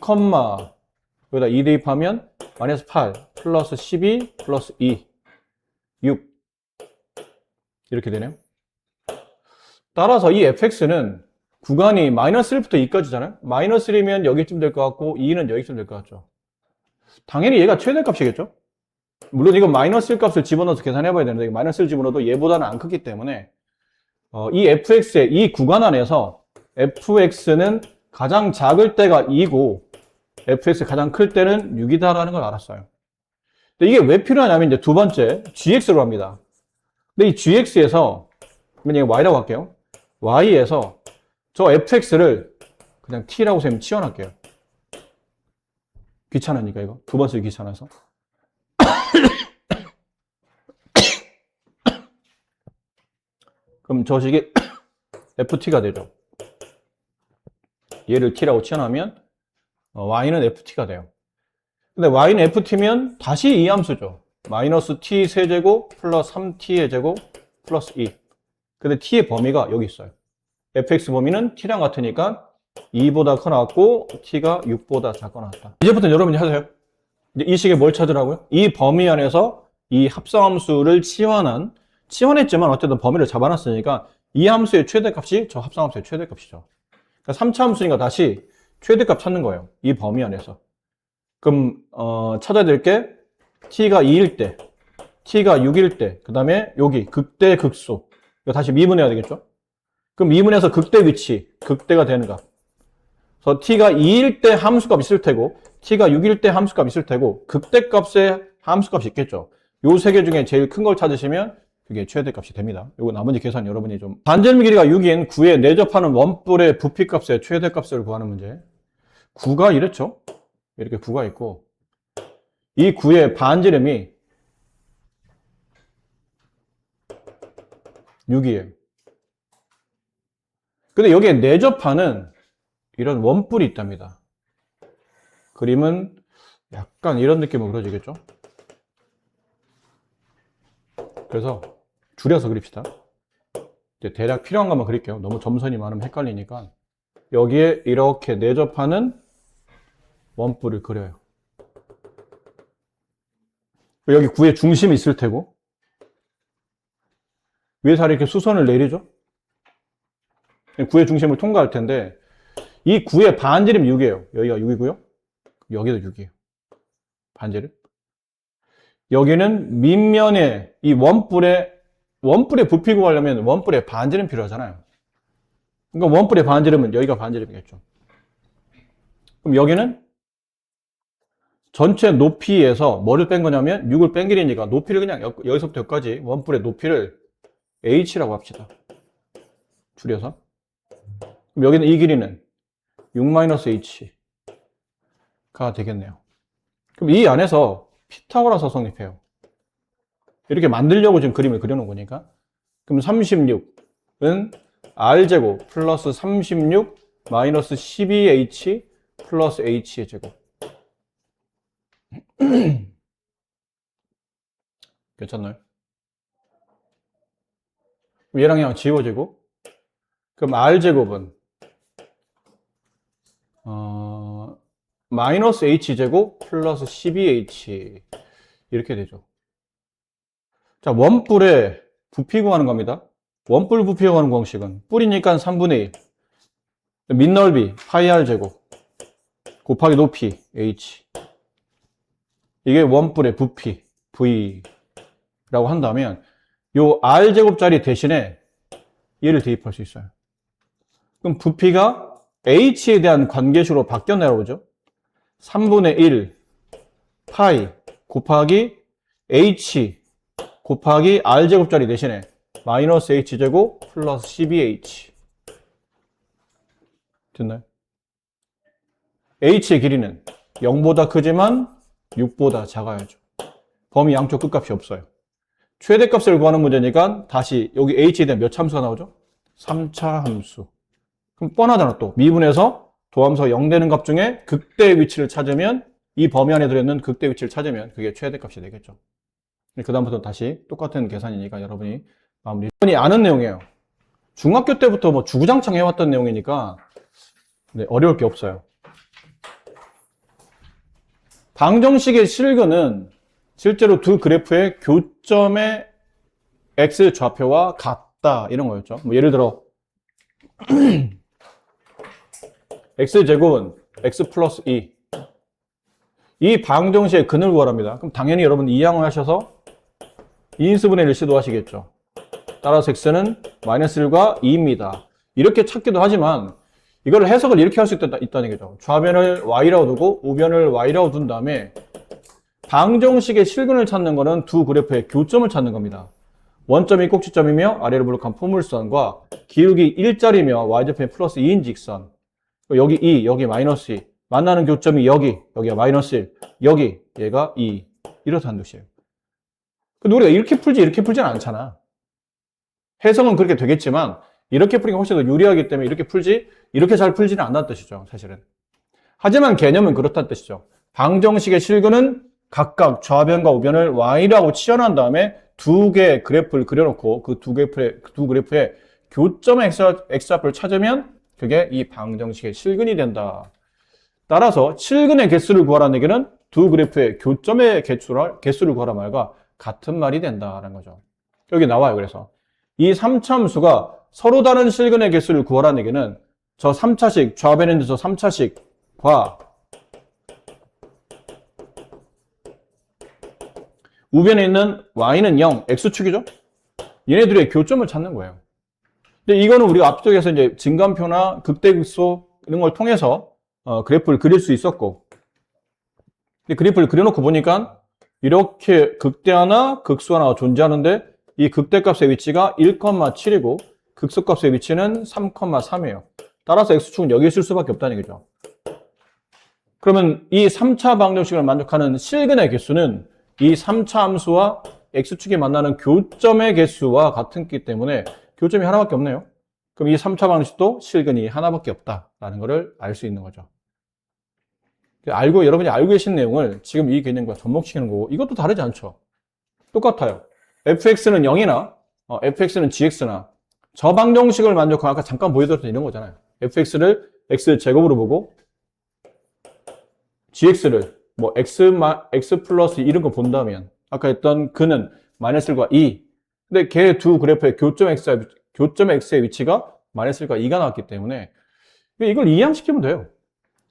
여기다 2 대입하면 마이너스 8 플러스 12 플러스 2 6 이렇게 되네요. 따라서 이 fx는 구간이 마이너스 1부터 2까지잖아요. 마이너스 1이면 여기쯤 될 것 같고 2는 여기쯤 될 것 같죠. 당연히 얘가 최대값이겠죠. 물론 이건 마이너스 1 값을 집어넣어서 계산해 봐야 되는데 마이너스 1 집어넣어도 얘보다는 안 크기 때문에 이 fx의 이 구간 안에서 fx는 가장 작을 때가 2고 fx 가장 클 때는 6이다라는 걸 알았어요. 근데 이게 왜 필요하냐면 이제 두 번째 gx로 합니다. 근데 이 gx에서 그러면 이거 y라고 할게요. y에서 저 fx를 그냥 t라고 선생님 치워놨게요. 귀찮으니까 이거 두 번 쓰기 귀찮아서. 그럼 저 식이 ft가 되죠. 얘를 t라고 치워놓으면 y는 ft가 돼요. 근데 y는 ft면 다시 이 함수죠. 마이너스 t 세제곱 플러스 3t의 제곱 플러스 2. 근데 t의 범위가 여기 있어요. fx 범위는 t랑 같으니까 2보다 커 나왔고 t가 6보다 작거 나왔다. 이제부터는 여러분이 하세요. 이제 이 식에 뭘 찾으라고요? 이 범위 안에서 이 합성함수를 치환했지만 어쨌든 범위를 잡아놨으니까 이 함수의 최대값이 저 합성함수의 최대값이죠. 그러니까 3차 함수니까 다시 최대값 찾는 거예요. 이 범위 안에서. 그럼 찾아야 될 게 t가 2일 때, t가 6일 때, 그 다음에 여기 극대 극소. 이거 다시 미분해야 되겠죠? 그럼 미분해서 극대 위치, 극대가 되는 값. 그래서 t가 2일 때 함수값 있을 테고 t가 6일 때 함수값 있을 테고 극대값에 함수값이 있겠죠. 요 세 개 중에 제일 큰 걸 찾으시면 그게 최대값이 됩니다. 요거 나머지 계산 여러분이 좀 반지름 길이가 6인 9에 내접하는 원뿔의 부피값의 최대값을 구하는 문제. 9가 이렇죠. 이렇게 9가 있고 이 9의 반지름이 6이에요. 근데 여기에 내접하는 이런 원뿔이 있답니다. 그림은 약간 이런 느낌으로 그려지겠죠? 그래서 줄여서 그립시다. 이제 대략 필요한 것만 그릴게요. 너무 점선이 많으면 헷갈리니까. 여기에 이렇게 내접하는 원뿔을 그려요. 여기 9의 중심이 있을 테고 위에서 이렇게 수선을 내리죠? 9의 중심을 통과할 텐데 이 9의 반지름 6이에요. 여기가 6이고요. 여기도 6이에요. 반지름. 여기는 밑면에 이 원뿔의 부피 구하려면 원뿔의 반지름 필요하잖아요. 그러니까 원뿔의 반지름은 여기가 반지름이겠죠. 그럼 여기는 전체 높이에서 뭐를 뺀 거냐면 6을 뺀 길이니까 높이를 그냥 여기서부터 여기까지 원뿔의 높이를 h라고 합시다. 줄여서. 그럼 여기는 이 길이는 6-h가 되겠네요. 그럼 이 안에서 피타고라서 성립해요. 이렇게 만들려고 지금 그림을 그려놓은 거니까. 그럼 36은 r제곱 플러스 36 마이너스 12h 플러스 h의 제곱. 괜찮나요? 얘랑 그냥 지워지고. 그럼 r제곱은 마이너스 h제곱 플러스 12h 이렇게 되죠. 자, 원뿔의 부피 구하는 겁니다. 원뿔 부피 구하는 공식은 뿔이니까 3분의 1. 밑넓이 파이 r 제곱 곱하기 높이 h. 이게 원뿔의 부피 v라고 한다면 요 r 제곱짜리 대신에 얘를 대입할 수 있어요. 그럼 부피가 h에 대한 관계식으로 바뀌었네요, 그죠? 3분의 1 파이 곱하기 h 곱하기 r 제곱짜리 대신에 마이너스 h 제곱 플러스 12h. 됐나요? h의 길이는 0보다 크지만 6보다 작아야죠. 범위 양쪽 끝값이 없어요. 최대값을 구하는 문제니까 다시 여기 h에 대한 몇 함수가 나오죠? 3차 함수. 그럼 뻔하잖아. 또 미분에서 도함수가 0 되는 값 중에 극대의 위치를 찾으면, 이 범위 안에 들어있는 극대 위치를 찾으면 그게 최대값이 되겠죠. 그 다음부터 다시 똑같은 계산이니까 여러분이 마무리. 여러분이 아는 내용이에요. 중학교 때부터 뭐 주구장창 해왔던 내용이니까 네, 어려울 게 없어요. 방정식의 실근은 실제로 두 그래프의 교점의 x 좌표와 같다 이런 거였죠. 뭐 예를 들어 x제곱은 x 플러스 2. 이 방정식의 근을 구하랍니다. 그럼 당연히 여러분 이항을 하셔서 2인수분의 1을 시도하시겠죠. 따라서 x는 마이너스 1과 2입니다. 이렇게 찾기도 하지만 이걸 해석을 이렇게 할 수 있다는 얘기죠. 좌변을 y라고 두고 우변을 y라고 둔 다음에 방정식의 실근을 찾는 거는 두 그래프의 교점을 찾는 겁니다. 원점이 꼭지점이며 아래로 볼록한 포물선과 기울기 1짜리며 y좌표에 플러스 2인 직선. 여기 2, 여기 마이너스 2. 만나는 교점이 여기가 마이너스 1, 여기, 얘가 2. 이렇다는 뜻이에요. 근데 우리가 이렇게 풀지는 않잖아. 해석은 그렇게 되겠지만, 이렇게 풀기가 훨씬 더 유리하기 때문에 이렇게 풀지, 이렇게 잘 풀지는 않는 뜻이죠, 사실은. 하지만 개념은 그렇다는 뜻이죠. 방정식의 실근은 각각 좌변과 우변을 y라고 치환한 다음에 두 개의 그래프를 그려놓고 그 두 그래프의 교점의 x좌표를 찾으면 그게 이 방정식의 실근이 된다. 따라서 실근의 개수를 구하라는 얘기는 두 그래프의 교점의 개수를 구하라 말과 같은 말이 된다는 거죠. 여기 나와요. 그래서 이 3차 함수가 서로 다른 실근의 개수를 구하라는 얘기는 저 3차식, 좌변에 있는 저 3차식과 우변에 있는 y는 0, x축이죠? 얘네들의 교점을 찾는 거예요. 근데 이거는 우리가 앞쪽에서 이제 증감표나 극대극소 이런 걸 통해서 그래프를 그릴 수 있었고, 근데 그래프를 그려놓고 보니까 이렇게 극대 하나, 극소 하나가 존재하는데 이 극대값의 위치가 1,7이고 극소값의 위치는 3,3이에요. 따라서 x축은 여기 있을 수밖에 없다는 얘기죠. 그러면 이 3차 방정식을 만족하는 실근의 개수는 이 3차 함수와 x축이 만나는 교점의 개수와 같기 때문에 교점이 하나밖에 없네요. 그럼 이 3차 방정식도 실근이 하나밖에 없다라는 것을 알 수 있는 거죠. 여러분이 알고 계신 내용을 지금 이 개념과 접목시키는 거고, 이것도 다르지 않죠. 똑같아요. fx는 0이나 fx는 gx나 저 방정식을 만족하면 아까 잠깐 보여드렸던 이런 거잖아요. fx를 x제곱으로 보고 gx를 뭐 x 플러스 이런 거 본다면 아까 했던 그는 마이너스 1과 2. 근데 걔 두 그래프의 교점 x의 위치가 마이너스 1과 2가 나왔기 때문에 이걸 이항시키면 돼요.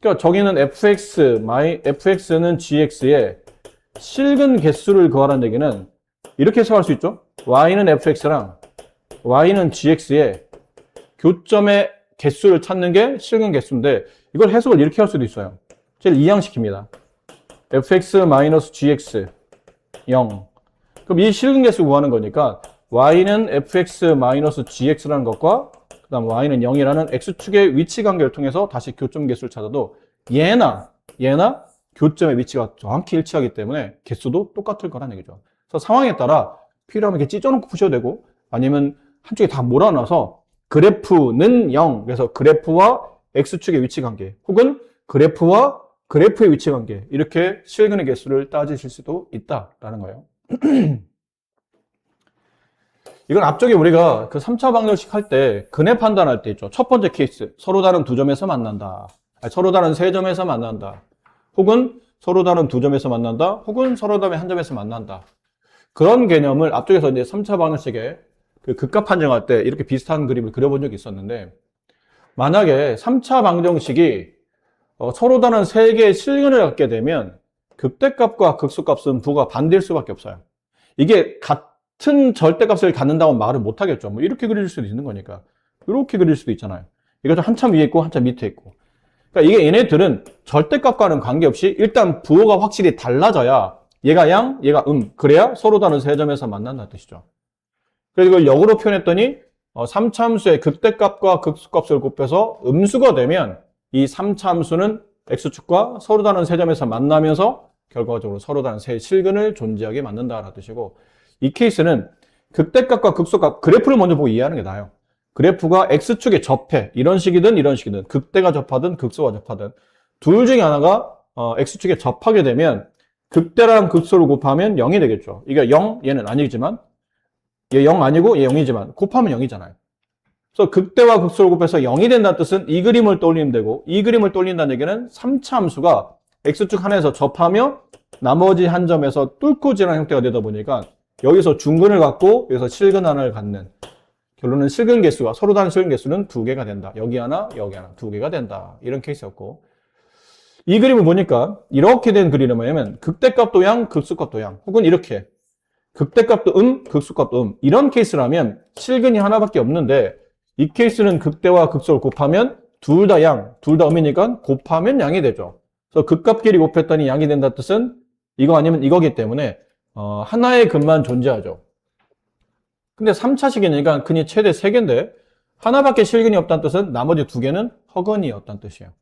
그러니까 저기는 fx는 gx의 실근 개수를 구하라는 얘기는 이렇게 해석할 수 있죠. y는 fx랑 y는 gx의 교점의 개수를 찾는 게 실근 개수인데 이걸 해석을 이렇게 할 수도 있어요. 제일 이항시킵니다. fx-gx 0. 그럼 이 실근 개수 구하는 거니까 y는 fx-gx라는 것과 그 다음 y는 0이라는 x축의 위치 관계를 통해서 다시 교점 개수를 찾아도 얘나 교점의 위치가 정확히 일치하기 때문에 개수도 똑같을 거라는 얘기죠. 그래서 상황에 따라 필요하면 이렇게 찢어놓고 푸셔도 되고 아니면 한쪽에 다 몰아놔서 그래프는 0, 그래서 그래프와 x축의 위치 관계 혹은 그래프와 그래프의 위치 관계 이렇게 실근의 개수를 따지실 수도 있다라는 거예요. 이건 앞쪽에 우리가 그 3차 방정식 할 때 근해 판단할 때 있죠. 첫 번째 케이스 서로 다른 두 점에서 만난다. 아니, 서로 다른 세 점에서 만난다. 혹은 서로 다른 두 점에서 만난다. 혹은 서로 다른 한 점에서 만난다. 그런 개념을 앞쪽에서 이제 3차 방정식에 그 극값 판정할 때 이렇게 비슷한 그림을 그려본 적이 있었는데 만약에 3차 방정식이 서로 다른 세 개의 실근을 갖게 되면 극대값과 극소값은 부가 반대일 수밖에 없어요. 이게 같은 절대값을 갖는다고 말을 못 하겠죠. 뭐 이렇게 그릴 수도 있는 거니까. 이렇게 그릴 수도 있잖아요. 이것도 한참 위에 있고 한참 밑에 있고. 그러니까 이게 얘네들은 절대값과는 관계없이 일단 부호가 확실히 달라져야 얘가 양, 얘가 그래야 서로 다른 세 점에서 만난다는 뜻이죠. 그래서 이걸 역으로 표현했더니 3차 함수의 극대값과 극소값을 곱해서 음수가 되면 이 3차 함수는 x축과 서로 다른 세 점에서 만나면서 결과적으로 서로 다른 세 실근을 존재하게 만든다라는 뜻이고, 이 케이스는 극대값과 극소값 그래프를 먼저 보고 이해하는 게 나아요. 그래프가 x축에 접해. 이런 식이든 이런 식이든 극대가 접하든 극소가 접하든 둘 중에 하나가 x축에 접하게 되면 극대랑 극소를 곱하면 0이 되겠죠. 이게 0, 얘는 아니지만 얘 0 아니고 얘 0이지만 곱하면 0이잖아요. 그래서 극대와 극소를 곱해서 0이 된다는 뜻은 이 그림을 떠올리면 되고, 이 그림을 떠올린다는 얘기는 3차 함수가 x축 하나에서 접하며 나머지 한 점에서 뚫고 지나는 형태가 되다 보니까 여기서 중근을 갖고 여기서 실근 하나를 갖는, 결론은 실근 개수가 서로 다른 실근 개수는 2개가 된다. 여기 하나, 여기 하나, 2개가 된다. 이런 케이스였고, 이 그림을 보니까 이렇게 된 그림은 뭐냐면 극대값도 양, 극소값도 양, 혹은 이렇게 극대값도 극소값도 이런 케이스라면 실근이 하나밖에 없는데, 이 케이스는 극대와 극소를 곱하면 둘 다 양, 둘 다 음이니까 곱하면 양이 되죠. 그래서 극값끼리 곱했더니 양이 된다는 뜻은 이거 아니면 이거기 때문에 하나의 근만 존재하죠. 근데 3차식이니까 근이 최대 3개인데 하나밖에 실근이 없다는 뜻은 나머지 2개는 허근이 없다는 뜻이에요.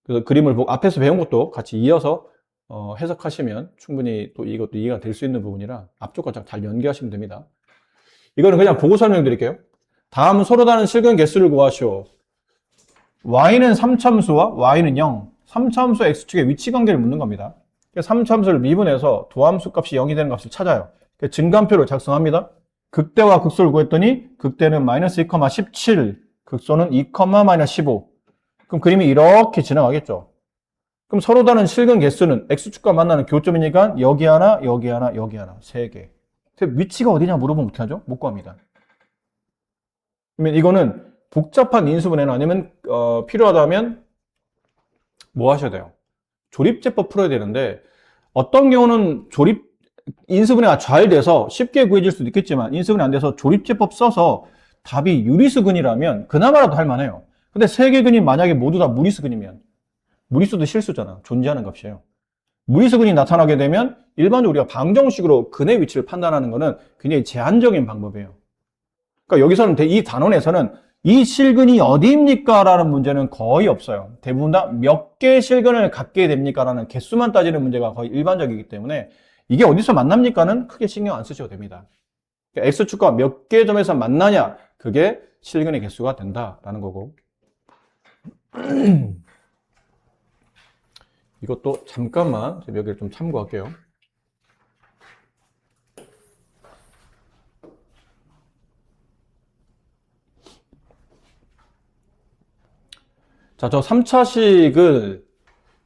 그래서 그림을 보고 앞에서 배운 것도 같이 이어서 해석하시면 충분히 또 이것도 이해가 될 수 있는 부분이라 앞쪽과 잘 연계하시면 됩니다. 이거는 그냥 보고 설명드릴게요. 다음은 서로 다른 실근 개수를 구하시오. y는 3참수와 y는 0. 3참수 x축의 위치 관계를 묻는 겁니다. 3참수를 미분해서 도함수 값이 0이 되는 값을 찾아요. 증간표를 작성합니다. 극대와 극소를 구했더니 극대는 마이너스 2,17, 극소는 2, 마이너스 15. 그럼 그림이 이렇게 지나가겠죠. 그럼 서로 다른 실근 개수는 x축과 만나는 교점이니까 여기 하나, 여기 하나, 여기 하나, 3개. 위치가 어디냐 물어보면 어떻게 하죠? 못 구합니다. 그러면 이거는 복잡한 인수분해는 아니면 필요하다면 뭐 하셔야 돼요? 조립제법 풀어야 되는데, 어떤 경우는 인수분해가 잘 돼서 쉽게 구해질 수도 있겠지만 인수분해 안 돼서 조립제법 써서 답이 유리수근이라면 그나마라도 할만해요. 근데 3개 근이 만약에 모두 다 무리수근이면, 무리수도 실수잖아. 존재하는 값이에요. 무리수근이 나타나게 되면 일반적으로 우리가 방정식으로 근의 위치를 판단하는 것은 굉장히 제한적인 방법이에요. 그러니까 여기서는 이 단원에서는 이 실근이 어디입니까? 라는 문제는 거의 없어요. 대부분 다 몇 개의 실근을 갖게 됩니까? 라는 개수만 따지는 문제가 거의 일반적이기 때문에 이게 어디서 만납니까는 크게 신경 안 쓰셔도 됩니다. 그러니까 x축과 몇 개의 점에서 만나냐? 그게 실근의 개수가 된다라는 거고. 이것도 잠깐만 몇 개를 좀 참고할게요. 자, 저 3차식을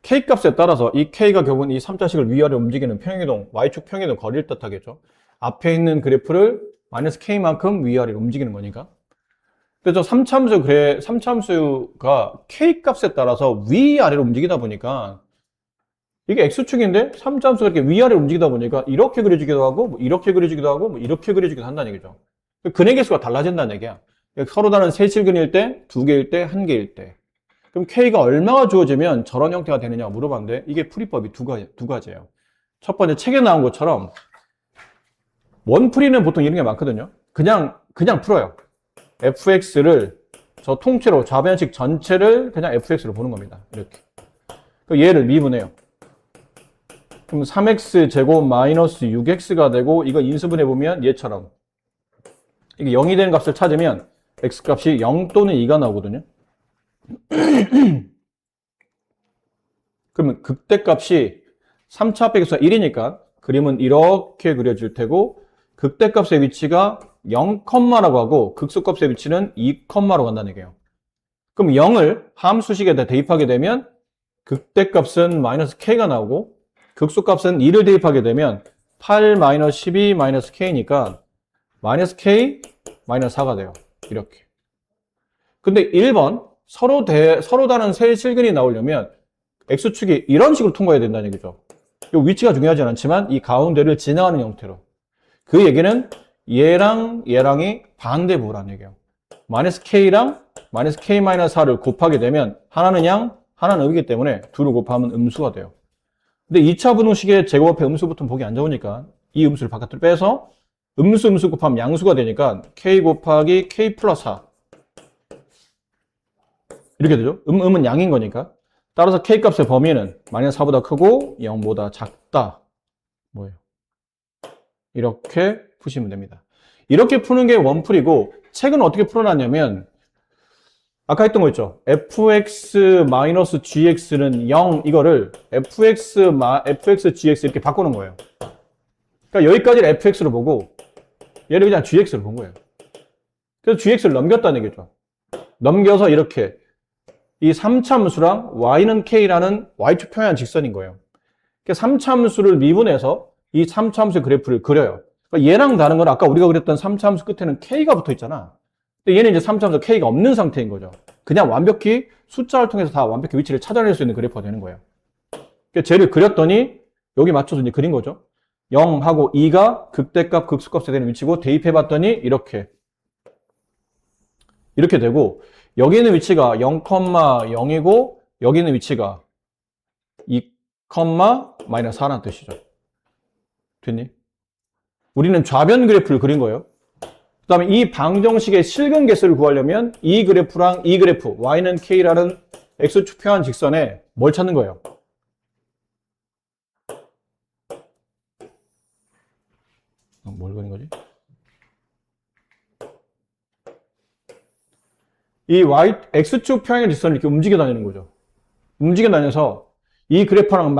K값에 따라서 이 K가 결국은 이 3차식을 위아래 움직이는 평행이동, Y축 평행이동 거리를 뜻하겠죠. 앞에 있는 그래프를 마이너스 K만큼 위아래로 움직이는 거니까. 근데 저 3차함수가 K값에 따라서 위아래로 움직이다 보니까 이게 X축인데 3차함수가 이렇게 위아래로 움직이다 보니까 이렇게 그려지기도 하고 뭐 이렇게 그려지기도 하고 뭐 이렇게 그려지기도 한다는 얘기죠. 근의 개수가 달라진다는 얘기야. 서로 다른 세 실근일 때, 2개일 때, 1개일 때. 그럼 K가 얼마가 주어지면 저런 형태가 되느냐고 물어봤는데 이게 풀이법이 두 가지예요. 첫 번째 책에 나온 것처럼 원풀이는 보통 이런 게 많거든요. 그냥 풀어요. fx를 저 통째로 좌변식 전체를 그냥 fx로 보는 겁니다. 이렇게. 얘를 미분해요. 그럼 3x 제곱 마이너스 6x가 되고 이거 인수분해 보면 얘처럼 이게 0이 되는 값을 찾으면 x값이 0 또는 2가 나오거든요. 그러면 극대값이 3차 합의 개수가 1이니까 그림은 이렇게 그려질 테고 극대값의 위치가 0,라고 하고 극소값의 위치는 2,로 간다는 얘기예요. 그럼 0을 함수식에다 대입하게 되면 극대값은 마이너스 k가 나오고 극소값은 2를 대입하게 되면 8 마이너스 12 마이너스 k니까 마이너스 k 마이너스 4가 돼요. 이렇게. 근데 1번 서로 다른 세 실근이 나오려면 x축이 이런 식으로 통과해야 된다는 얘기죠. 이 위치가 중요하진 않지만 이 가운데를 지나가는 형태로. 그 얘기는 얘랑 얘랑이 반대부호라는 얘기예요. 마이너스 k랑 마이너스 k-4를 곱하게 되면 하나는 양, 하나는 음이기 때문에 둘을 곱하면 음수가 돼요. 근데 2차 분홍식의 제곱합의 음수부터는 보기 안 좋으니까 이 음수를 바깥으로 빼서 음수 곱하면 양수가 되니까 k 곱하기 k 플러스 4 이렇게 되죠. 음은 양인 거니까. 따라서 k 값의 범위는 마이너스 4보다 크고 0보다 작다. 뭐예요? 이렇게 푸시면 됩니다. 이렇게 푸는 게 원풀이고 책은 어떻게 풀어놨냐면 아까 했던 거 있죠. fx-gx는 0 이거를 fx-gx 이렇게 바꾸는 거예요. 그러니까 여기까지를 fx로 보고 얘를 그냥 gx로 본 거예요. 그래서 gx를 넘겼다는 얘기죠. 넘겨서 이렇게 이 3차함수랑 y는 k라는 y축 평행 직선인 거예요. 그러니까 3차함수를 미분해서 이 3차함수의 그래프를 그려요. 그러니까 얘랑 다른 건 아까 우리가 그렸던 3차함수 끝에는 k가 붙어 있잖아. 근데 얘는 이제 3차함수 k가 없는 상태인 거죠. 그냥 완벽히 숫자를 통해서 다 완벽히 위치를 찾아낼 수 있는 그래프가 되는 거예요. 그러니까 쟤를 그렸더니 여기 맞춰서 이제 그린 거죠. 0하고 2가 극대값, 극소값에 되는 위치고 대입해봤더니 이렇게 되고 여기 있는 위치가 0,0이고 여기 있는 위치가 2, 마이너스 4라는 뜻이죠. 됐니? 우리는 좌변 그래프를 그린 거예요. 그 다음에 이 방정식의 실근 개수를 구하려면 이 그래프랑 이 그래프 y는 k라는 x축 표한 직선에 뭘 찾는 거예요? 뭘 그린 거지? 이 x축 평행 직선을 이렇게 움직여 다니는 거죠. 움직여 다녀서 이 그래프랑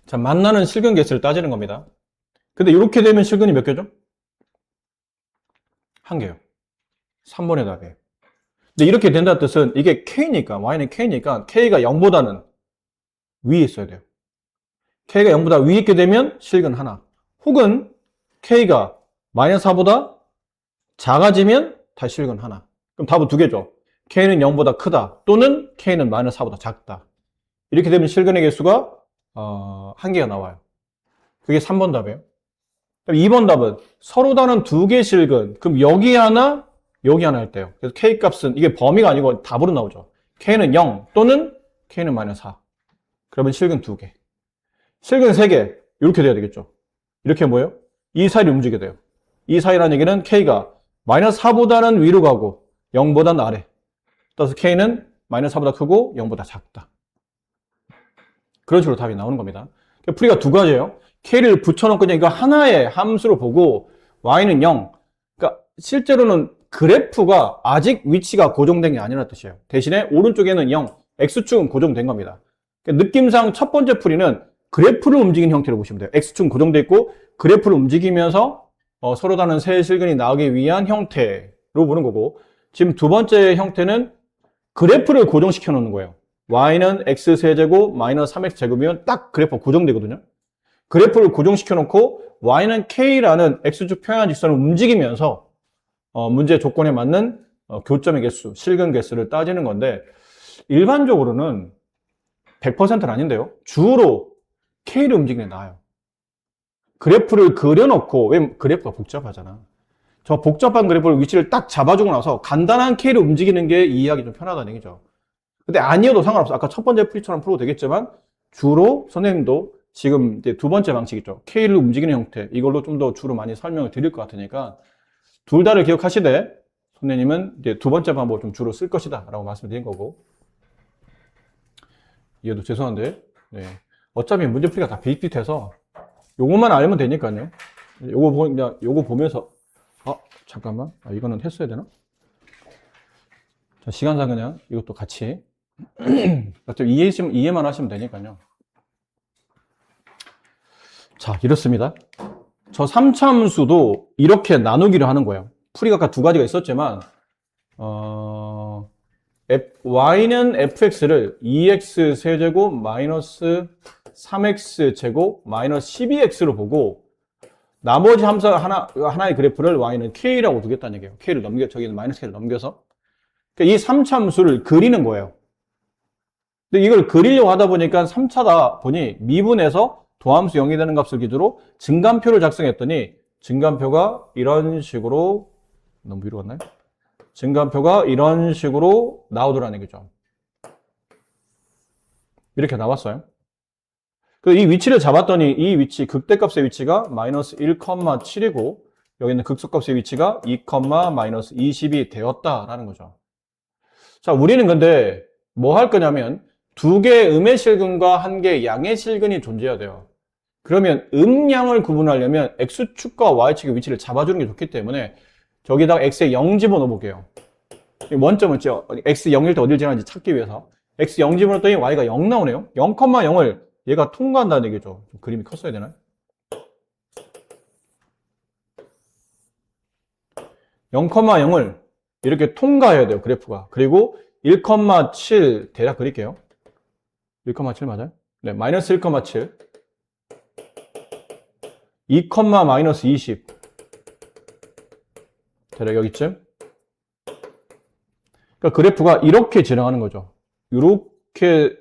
자, 만나는 실근 개수를 따지는 겁니다. 근데 이렇게 되면 실근이 몇 개죠? 한 개요. 3번의 답이에요. 근데 이렇게 된다는 뜻은 이게 k니까, y는 k니까 k가 0보다는 위에 있어야 돼요. k가 0보다 위에 있게 되면 실근 하나. 혹은 k가 마이너스 4보다 작아지면 다시 실근 하나. 그럼 답은 두 개죠. k는 0보다 크다 또는 k는 마이너스 4보다 작다. 이렇게 되면 실근의 개수가 한 개가 나와요. 그게 3번 답이에요. 그럼 2번 답은 서로 다른 두 개 실근. 그럼 여기 하나 할 때요. 그래서 k 값은 이게 범위가 아니고 답으로 나오죠. k는 0 또는 k는 마이너스 4. 그러면 실근 두 개. 실근 세 개. 이렇게 돼야 되겠죠. 이렇게 뭐예요? 이 사이를 움직여야 돼요. 이 사이라는 얘기는 k가 마이너스 4보다는 위로 가고 0보다는 아래. 따라서 k는 마이너스 4보다 크고 0보다 작다. 그런 식으로 답이 나오는 겁니다. 풀이가 두 가지예요. k를 붙여놓고 그냥 이거 하나의 함수로 보고 y는 0. 그러니까 실제로는 그래프가 아직 위치가 고정된 게 아니라는 뜻이에요. 대신에 오른쪽에는 0, x축은 고정된 겁니다. 그러니까 느낌상 첫 번째 풀이는 그래프를 움직이는 형태로 보시면 돼요. x축은 고정돼 있고 그래프를 움직이면서 서로 다른 세 실근이 나오기 위한 형태로 보는 거고, 지금 두 번째 형태는 그래프를 고정시켜 놓는 거예요. y는 x세제곱 마이너스 3x제곱이면 딱 그래프가 고정되거든요. 그래프를 고정시켜 놓고 y는 k라는 x축 평행한 직선을 움직이면서 문제 조건에 맞는 교점의 개수, 실근 개수를 따지는 건데, 일반적으로는 100%는 아닌데요. 주로 k를 움직이는 게 나아요. 그래프를 그려놓고, 왜 그래프가 복잡하잖아. 저 복잡한 그래프를 위치를 딱 잡아주고 나서 간단한 k를 움직이는 게 이해하기 좀 편하다는 얘기죠. 근데 아니어도 상관없어. 아까 첫 번째 풀이처럼 풀어도 되겠지만 주로 선생님도 지금 이제 두 번째 방식 있죠. k를 움직이는 형태. 이걸로 좀 더 주로 많이 설명을 드릴 것 같으니까 둘 다를 기억하시되 선생님은 이제 두 번째 방법을 좀 주로 쓸 것이다 라고 말씀드린 거고, 이해도 죄송한데 네. 어차피 문제풀이가 다 비슷비슷해서 요것만 알면 되니까요. 요거 보면서 잠깐만, 이거는 했어야 되나? 자, 시간상 그냥 이것도 같이 어차피 이해만 하시면 되니까요. 자, 이렇습니다. 저 3차 함수도 이렇게 나누기를 하는 거예요. 풀이가 아까 두 가지가 있었지만 y는 fx를 2x 세제곱 마이너스 3x 제곱 마이너스 12x로 보고 나머지 함수 하나의 그래프를 y는 k라고 두겠다는 얘기예요. k를 저기는 마이너스 k를 넘겨서. 그러니까 이 3차 함수를 그리는 거예요. 근데 이걸 그리려고 하다 보니까 3차다 보니 미분에서 도함수 0이 되는 값을 기준으로 증간표를 작성했더니 증간표가 이런 식으로, 너무 위로 갔나요? 증간표가 이런 식으로 나오더라는 얘기죠. 이렇게 나왔어요. 이 위치를 잡았더니 이 위치, 극대값의 위치가 마이너스 1,7이고 여기는 극소값의 위치가 2, 마이너스 20이 되었다라는 거죠. 자, 우리는 근데 뭐 할 거냐면 두 개의 음의 실근과 한 개의 양의 실근이 존재해야 돼요. 그러면 음양을 구분하려면 x축과 y축의 위치를 잡아주는 게 좋기 때문에 저기다가 x에 0 집어넣어 볼게요. 원점을 찍어. x 0일 때 어딜 지나는지 찾기 위해서. x 0 집어넣었더니 y가 0 나오네요. 0,0을 얘가 통과한다는 얘기죠. 좀 그림이 컸어야 되나요? 0,0을 이렇게 통과해야 돼요, 그래프가. 그리고 1,7 대략 그릴게요. 1,7 맞아요? 네, 마이너스 1,7. 2, 마이너스 20. 대략 여기쯤. 그러니까 그래프가 이렇게 지나가는 거죠. 이렇게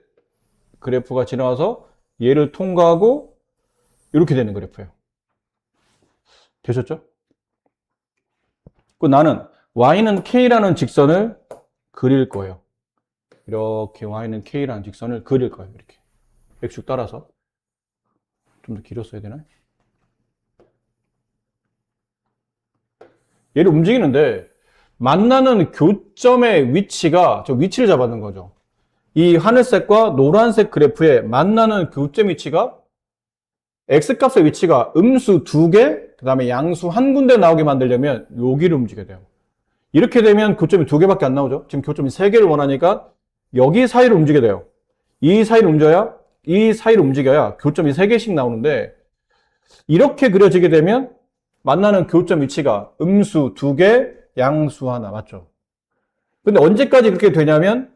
그래프가 지나가서 얘를 통과하고 이렇게 되는 그래프예요. 되셨죠? 나는 y는 k라는 직선을 그릴 거예요. 이렇게 y는 k라는 직선을 그릴 거예요. 이렇게 x축 따라서. 좀 더 길었어야 되나요? 얘를 움직이는데 만나는 교점의 위치가, 저 위치를 잡아는 거죠. 이 하늘색과 노란색 그래프에 만나는 교점 위치가 x값의 위치가 음수 2개, 그 다음에 양수 한 군데 나오게 만들려면 여기를 움직여야 돼요. 이렇게 되면 교점이 2개밖에 안 나오죠. 지금 교점이 3개를 원하니까 여기 사이를 움직여야 돼요. 이 사이를 움직여야 교점이 3개씩 나오는데 이렇게 그려지게 되면 만나는 교점 위치가 음수 2개, 양수 하나, 맞죠? 근데 언제까지 그렇게 되냐면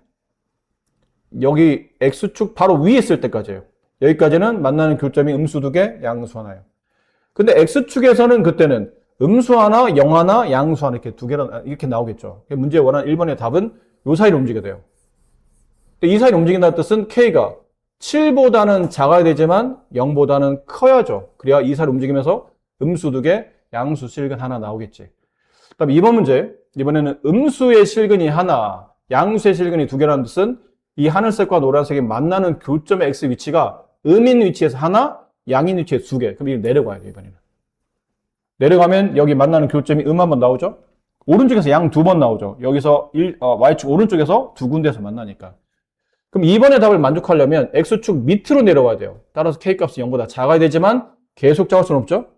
여기 x축 바로 위에 있을 때까지예요. 여기까지는 만나는 교점이 음수 2개, 양수 하나예요. 근데 x축에서는 그때는 음수 하나, 영 하나, 양수 하나 이렇게 2개나 이렇게 나오겠죠. 문제에 원하는 1번의 답은 이 사이를 움직여야 돼요. 이 사이를 움직인다는 뜻은 k가 7보다는 작아야 되지만 0보다는 커야죠. 그래야 이 사이를 움직이면서 음수 2개, 양수 실근 하나 나오겠지. 그다음 2번 문제. 이번에는 음수의 실근이 하나, 양수의 실근이 2개라는 뜻은 이 하늘색과 노란색이 만나는 교점의 x 위치가 음인 위치에서 하나, 양인 위치에서 2개. 그럼 이걸 내려가야 돼요, 이번에는. 내려가면 여기 만나는 교점이 한번 나오죠? 오른쪽에서 양 2번 나오죠? 여기서 y축 오른쪽에서 2군데에서 만나니까. 그럼 2번의 답을 만족하려면 x축 밑으로 내려가야 돼요. 따라서 k값이 0보다 작아야 되지만 계속 작을 수는 없죠?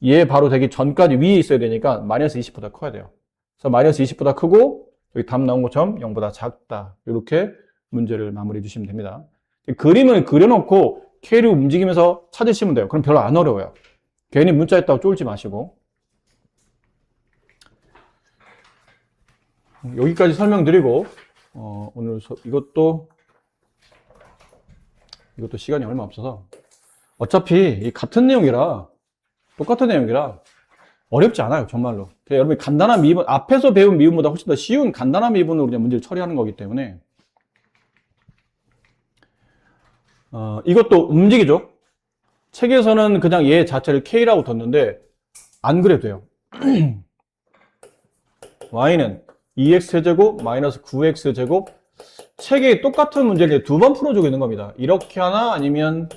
얘 바로 되기 전까지 위에 있어야 되니까 마이너스 20보다 커야 돼요. 그래서 마이너스 20보다 크고 여기 답 나온 것처럼 0보다 작다. 이렇게 문제를 마무리해 주시면 됩니다. 그림을 그려놓고 k를 움직이면서 찾으시면 돼요. 그럼 별로 안 어려워요. 괜히 문자 했다고 쫄지 마시고. 여기까지 설명드리고 오늘 이것도 시간이 얼마 없어서 어차피 같은 내용이라 똑같은 내용이라 어렵지 않아요, 정말로. 여러분이 간단한 미분, 앞에서 배운 미분보다 훨씬 더 쉬운 간단한 미분으로 그냥 문제를 처리하는 거기 때문에 이것도 움직이죠. 책에서는 그냥 얘 자체를 k라고 뒀는데 안 그래도 돼요. y는 2x제곱 마이너스 9x제곱. 책에 똑같은 문제를 2번 풀어주고 있는 겁니다. 이렇게 하나 아니면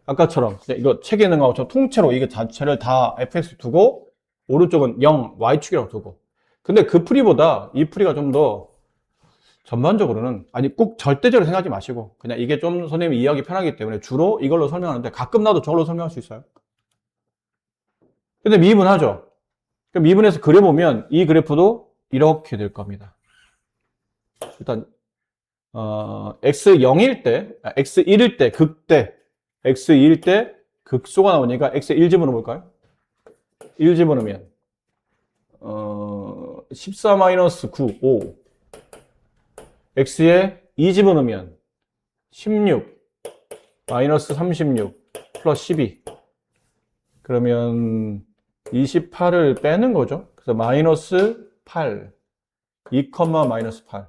아까처럼 이거 책에 있는 거하고 통째로 이게 자체를 다 fx 두고 오른쪽은 0 y축이라고 두고. 근데 그 풀이보다 이 풀이가 좀 더 전반적으로는, 아니 꼭 절대적으로 생각하지 마시고 그냥 이게 좀 선생님이 이해하기 편하기 때문에 주로 이걸로 설명하는데 가끔 나도 저걸로 설명할 수 있어요. 근데 미분하죠. 미분해서 그려보면 이 그래프도 이렇게 될 겁니다. 일단 x0일 때, x1일 때 극대, x2일 때 극소가 나오니까 x 1 집어넣어볼까요? 1 집어넣으면 14-9, 5. x에 2 집어넣으면 16, 마이너스 36, 플러스 12. 그러면 28을 빼는 거죠. 그래서 마이너스 8, 2, 마이너스 8.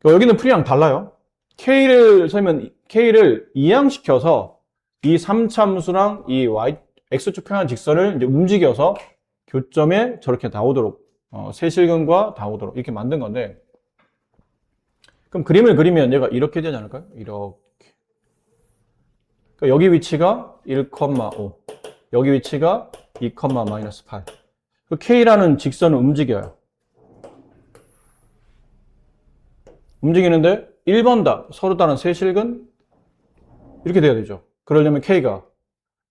여기는 풀이랑 달라요. K를 설면 K를 이항시켜서 이 3참수랑 이 X축 평행 직선을 이제 움직여서 교점에 저렇게 나오도록, 세실근과 나오도록 이렇게 만든 건데, 그럼 그림을 그리면 얘가 이렇게 되지 않을까요? 이렇게. 그러니까 여기 위치가 1,5, 여기 위치가 2, 마이너스 8. 그 K라는 직선을 움직여요. 움직이는데 1번 답, 서로 다른 세실근 이렇게 돼야 되죠. 그러려면 K가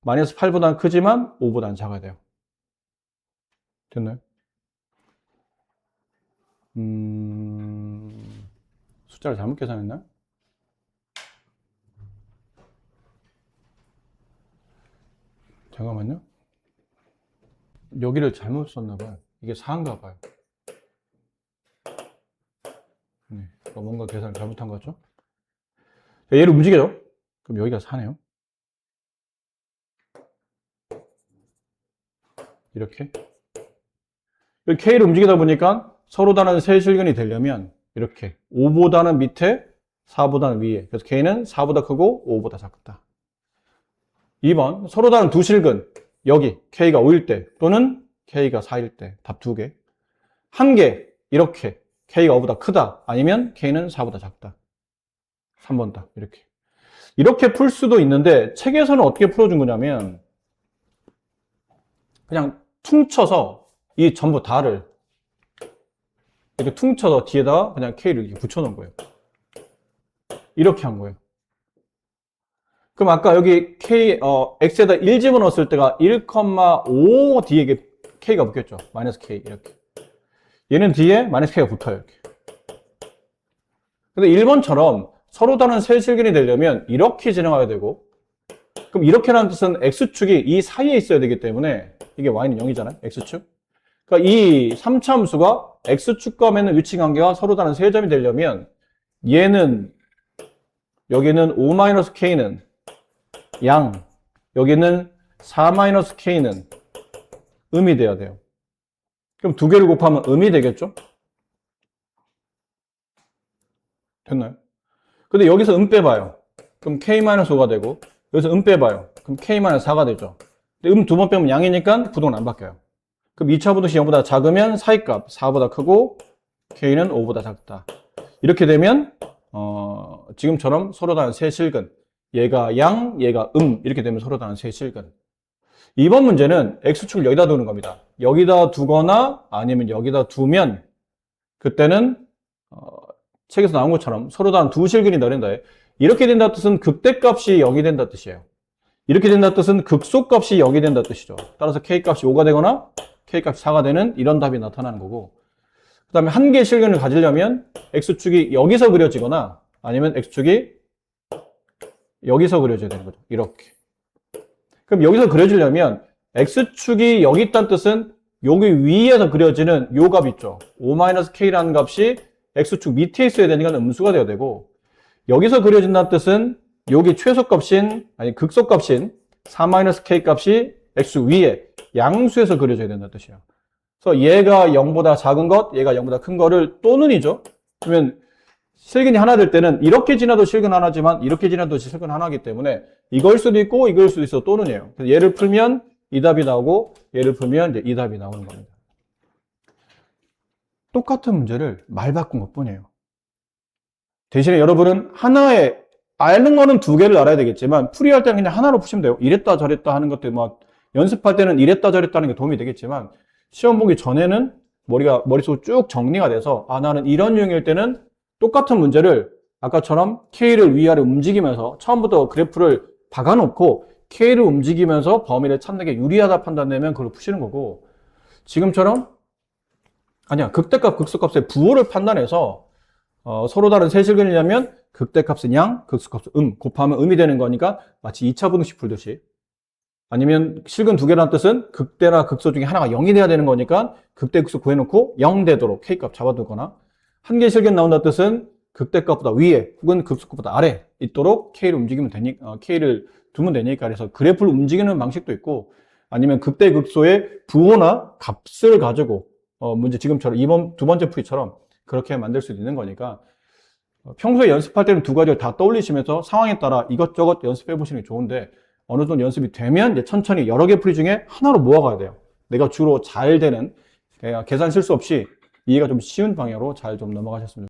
마이너스 8보다는 크지만 5보다는 작아야 돼요. 됐나요? 숫자를 잘못 계산했나요? 잠깐만요. 여기를 잘못 썼나봐요. 이게 4인가 봐요. 네, 뭔가 계산을 잘못한 것 같죠? 얘를 움직여요. 그럼 여기가 4네요. 이렇게. 여기 K를 움직이다 보니까 서로 다른 세실근이 되려면 이렇게 5보다는 밑에 4보다는 위에. 그래서 K는 4보다 크고 5보다 작다. 2번 서로 다른 두 실근 여기 K가 5일 때 또는 K가 4일 때 답 2개. 한 개 이렇게 K가 5보다 크다 아니면 K는 4보다 작다. 3번 답 이렇게 풀 수도 있는데 책에서는 어떻게 풀어준 거냐면 그냥 퉁쳐서 이 전부 다를 이렇게 퉁쳐서 뒤에다가 그냥 K를 이렇게 붙여놓은 거예요. 이렇게 한 거예요. 그럼 아까 여기 X에다 1 집어넣었을 때가 1,5 뒤에 K가 붙겠죠. 마이너스 K 이렇게. 얘는 뒤에 마이너스 K가 붙어요. 이렇게. 근데 1번처럼 서로 다른 세실근이 되려면 이렇게 지나가야 되고 그럼 이렇게라는 뜻은 X축이 이 사이에 있어야 되기 때문에 이게 Y는 0이잖아요. X축. 그러니까 이 3차함수가 X축과 맺는 위치관계가 서로 다른 세점이 되려면 얘는 여기는 5-K는 양, 여기는 4-K는 음이 돼야 돼요. 그럼 두 개를 곱하면 음이 되겠죠? 됐나요? 근데 여기서 음 빼봐요. 그럼 K-5가 되고 여기서 음 빼봐요. 그럼 K-4가 되죠. 근데 음 두 번 빼면 양이니까 부동은 안 바뀌어요. 그럼 2차 부동식 0보다 작으면 사이값 4보다 크고 K는 5보다 작다. 이렇게 되면 지금처럼 서로 다른 세실근 얘가 양, 얘가 이렇게 되면 서로 다른 세실근. 이번 문제는 X축을 여기다 두는 겁니다. 여기다 두거나 아니면 여기다 두면 그때는 책에서 나온 것처럼 서로 다른 두 실근이 나뉜다. 이렇게 된다 뜻은 극대값이 0이 된다 뜻이에요. 이렇게 된다 뜻은 극소값이 0이 된다 뜻이죠. 따라서 K값이 5가 되거나 K값이 4가 되는 이런 답이 나타나는 거고 그 다음에 한 개의 실근을 가지려면 X축이 여기서 그려지거나 아니면 X축이 여기서 그려져야 되는 거죠. 이렇게. 그럼 여기서 그려지려면 X축이 여기 있다는 뜻은 여기 위에서 그려지는 요 값 있죠. 5-K라는 값이 X축 밑에 있어야 되니까 음수가 되어야 되고 여기서 그려진다는 뜻은 여기 최소값인 아니 극소값인 4-K 값이 X 위에 양수에서 그려져야 된다는 뜻이에요. 그래서 얘가 0보다 작은 것, 얘가 0보다 큰 거를 또는이죠. 그러면 실근이 하나 될 때는 이렇게 지나도 실근 하나지만 이렇게 지나도 실근 하나이기 때문에 이걸 수도 있고 이걸 수도 있어 또는이에요. 그래서 얘를 풀면 이 답이 나오고 얘를 풀면 이제 이 답이 나오는 겁니다. 똑같은 문제를 말 바꾼 것 뿐이에요. 대신에 여러분은 하나에 아는 거는 두 개를 알아야 되겠지만 풀이할 때는 그냥 하나로 푸시면 돼요. 이랬다 저랬다 하는 것들 막 연습할 때는 이랬다 저랬다 하는 게 도움이 되겠지만 시험 보기 전에는 머릿속으로 쭉 정리가 돼서 나는 이런 유형일 때는 똑같은 문제를 아까처럼 K를 위아래 움직이면서 처음부터 그래프를 박아놓고 K를 움직이면서 범위를 찾는 게 유리하다 판단되면 그걸 푸시는 거고 지금처럼 아니야 극대값 극소값의 부호를 판단해서 서로 다른 세실근이냐면 극대값은 양, 극소값은 곱하면 음이 되는 거니까 마치 2차 분식 풀듯이 아니면 실근 두 개라는 뜻은 극대나 극소 중에 하나가 0이 돼야 되는 거니까 극대 극소 구해놓고 0 되도록 K값 잡아두거나 한 개의 실근 나온다는 뜻은 극대값보다 위에 혹은 극소값보다 아래 있도록 K를 움직이면 되니까 K를 두면 되니까 그래서 그래프를 움직이는 방식도 있고 아니면 극대극소의 부호나 값을 가지고 문제 지금처럼 이번 두 번째 풀이처럼 그렇게 만들 수도 있는 거니까 평소에 연습할 때는 두 가지를 다 떠올리시면서 상황에 따라 이것저것 연습해 보시는 게 좋은데 어느 정도 연습이 되면 이제 천천히 여러 개 풀이 중에 하나로 모아가야 돼요. 내가 주로 잘 되는 계산 실수 없이 이해가 좀 쉬운 방향으로 잘 좀 넘어가셨으면 좋겠습니다.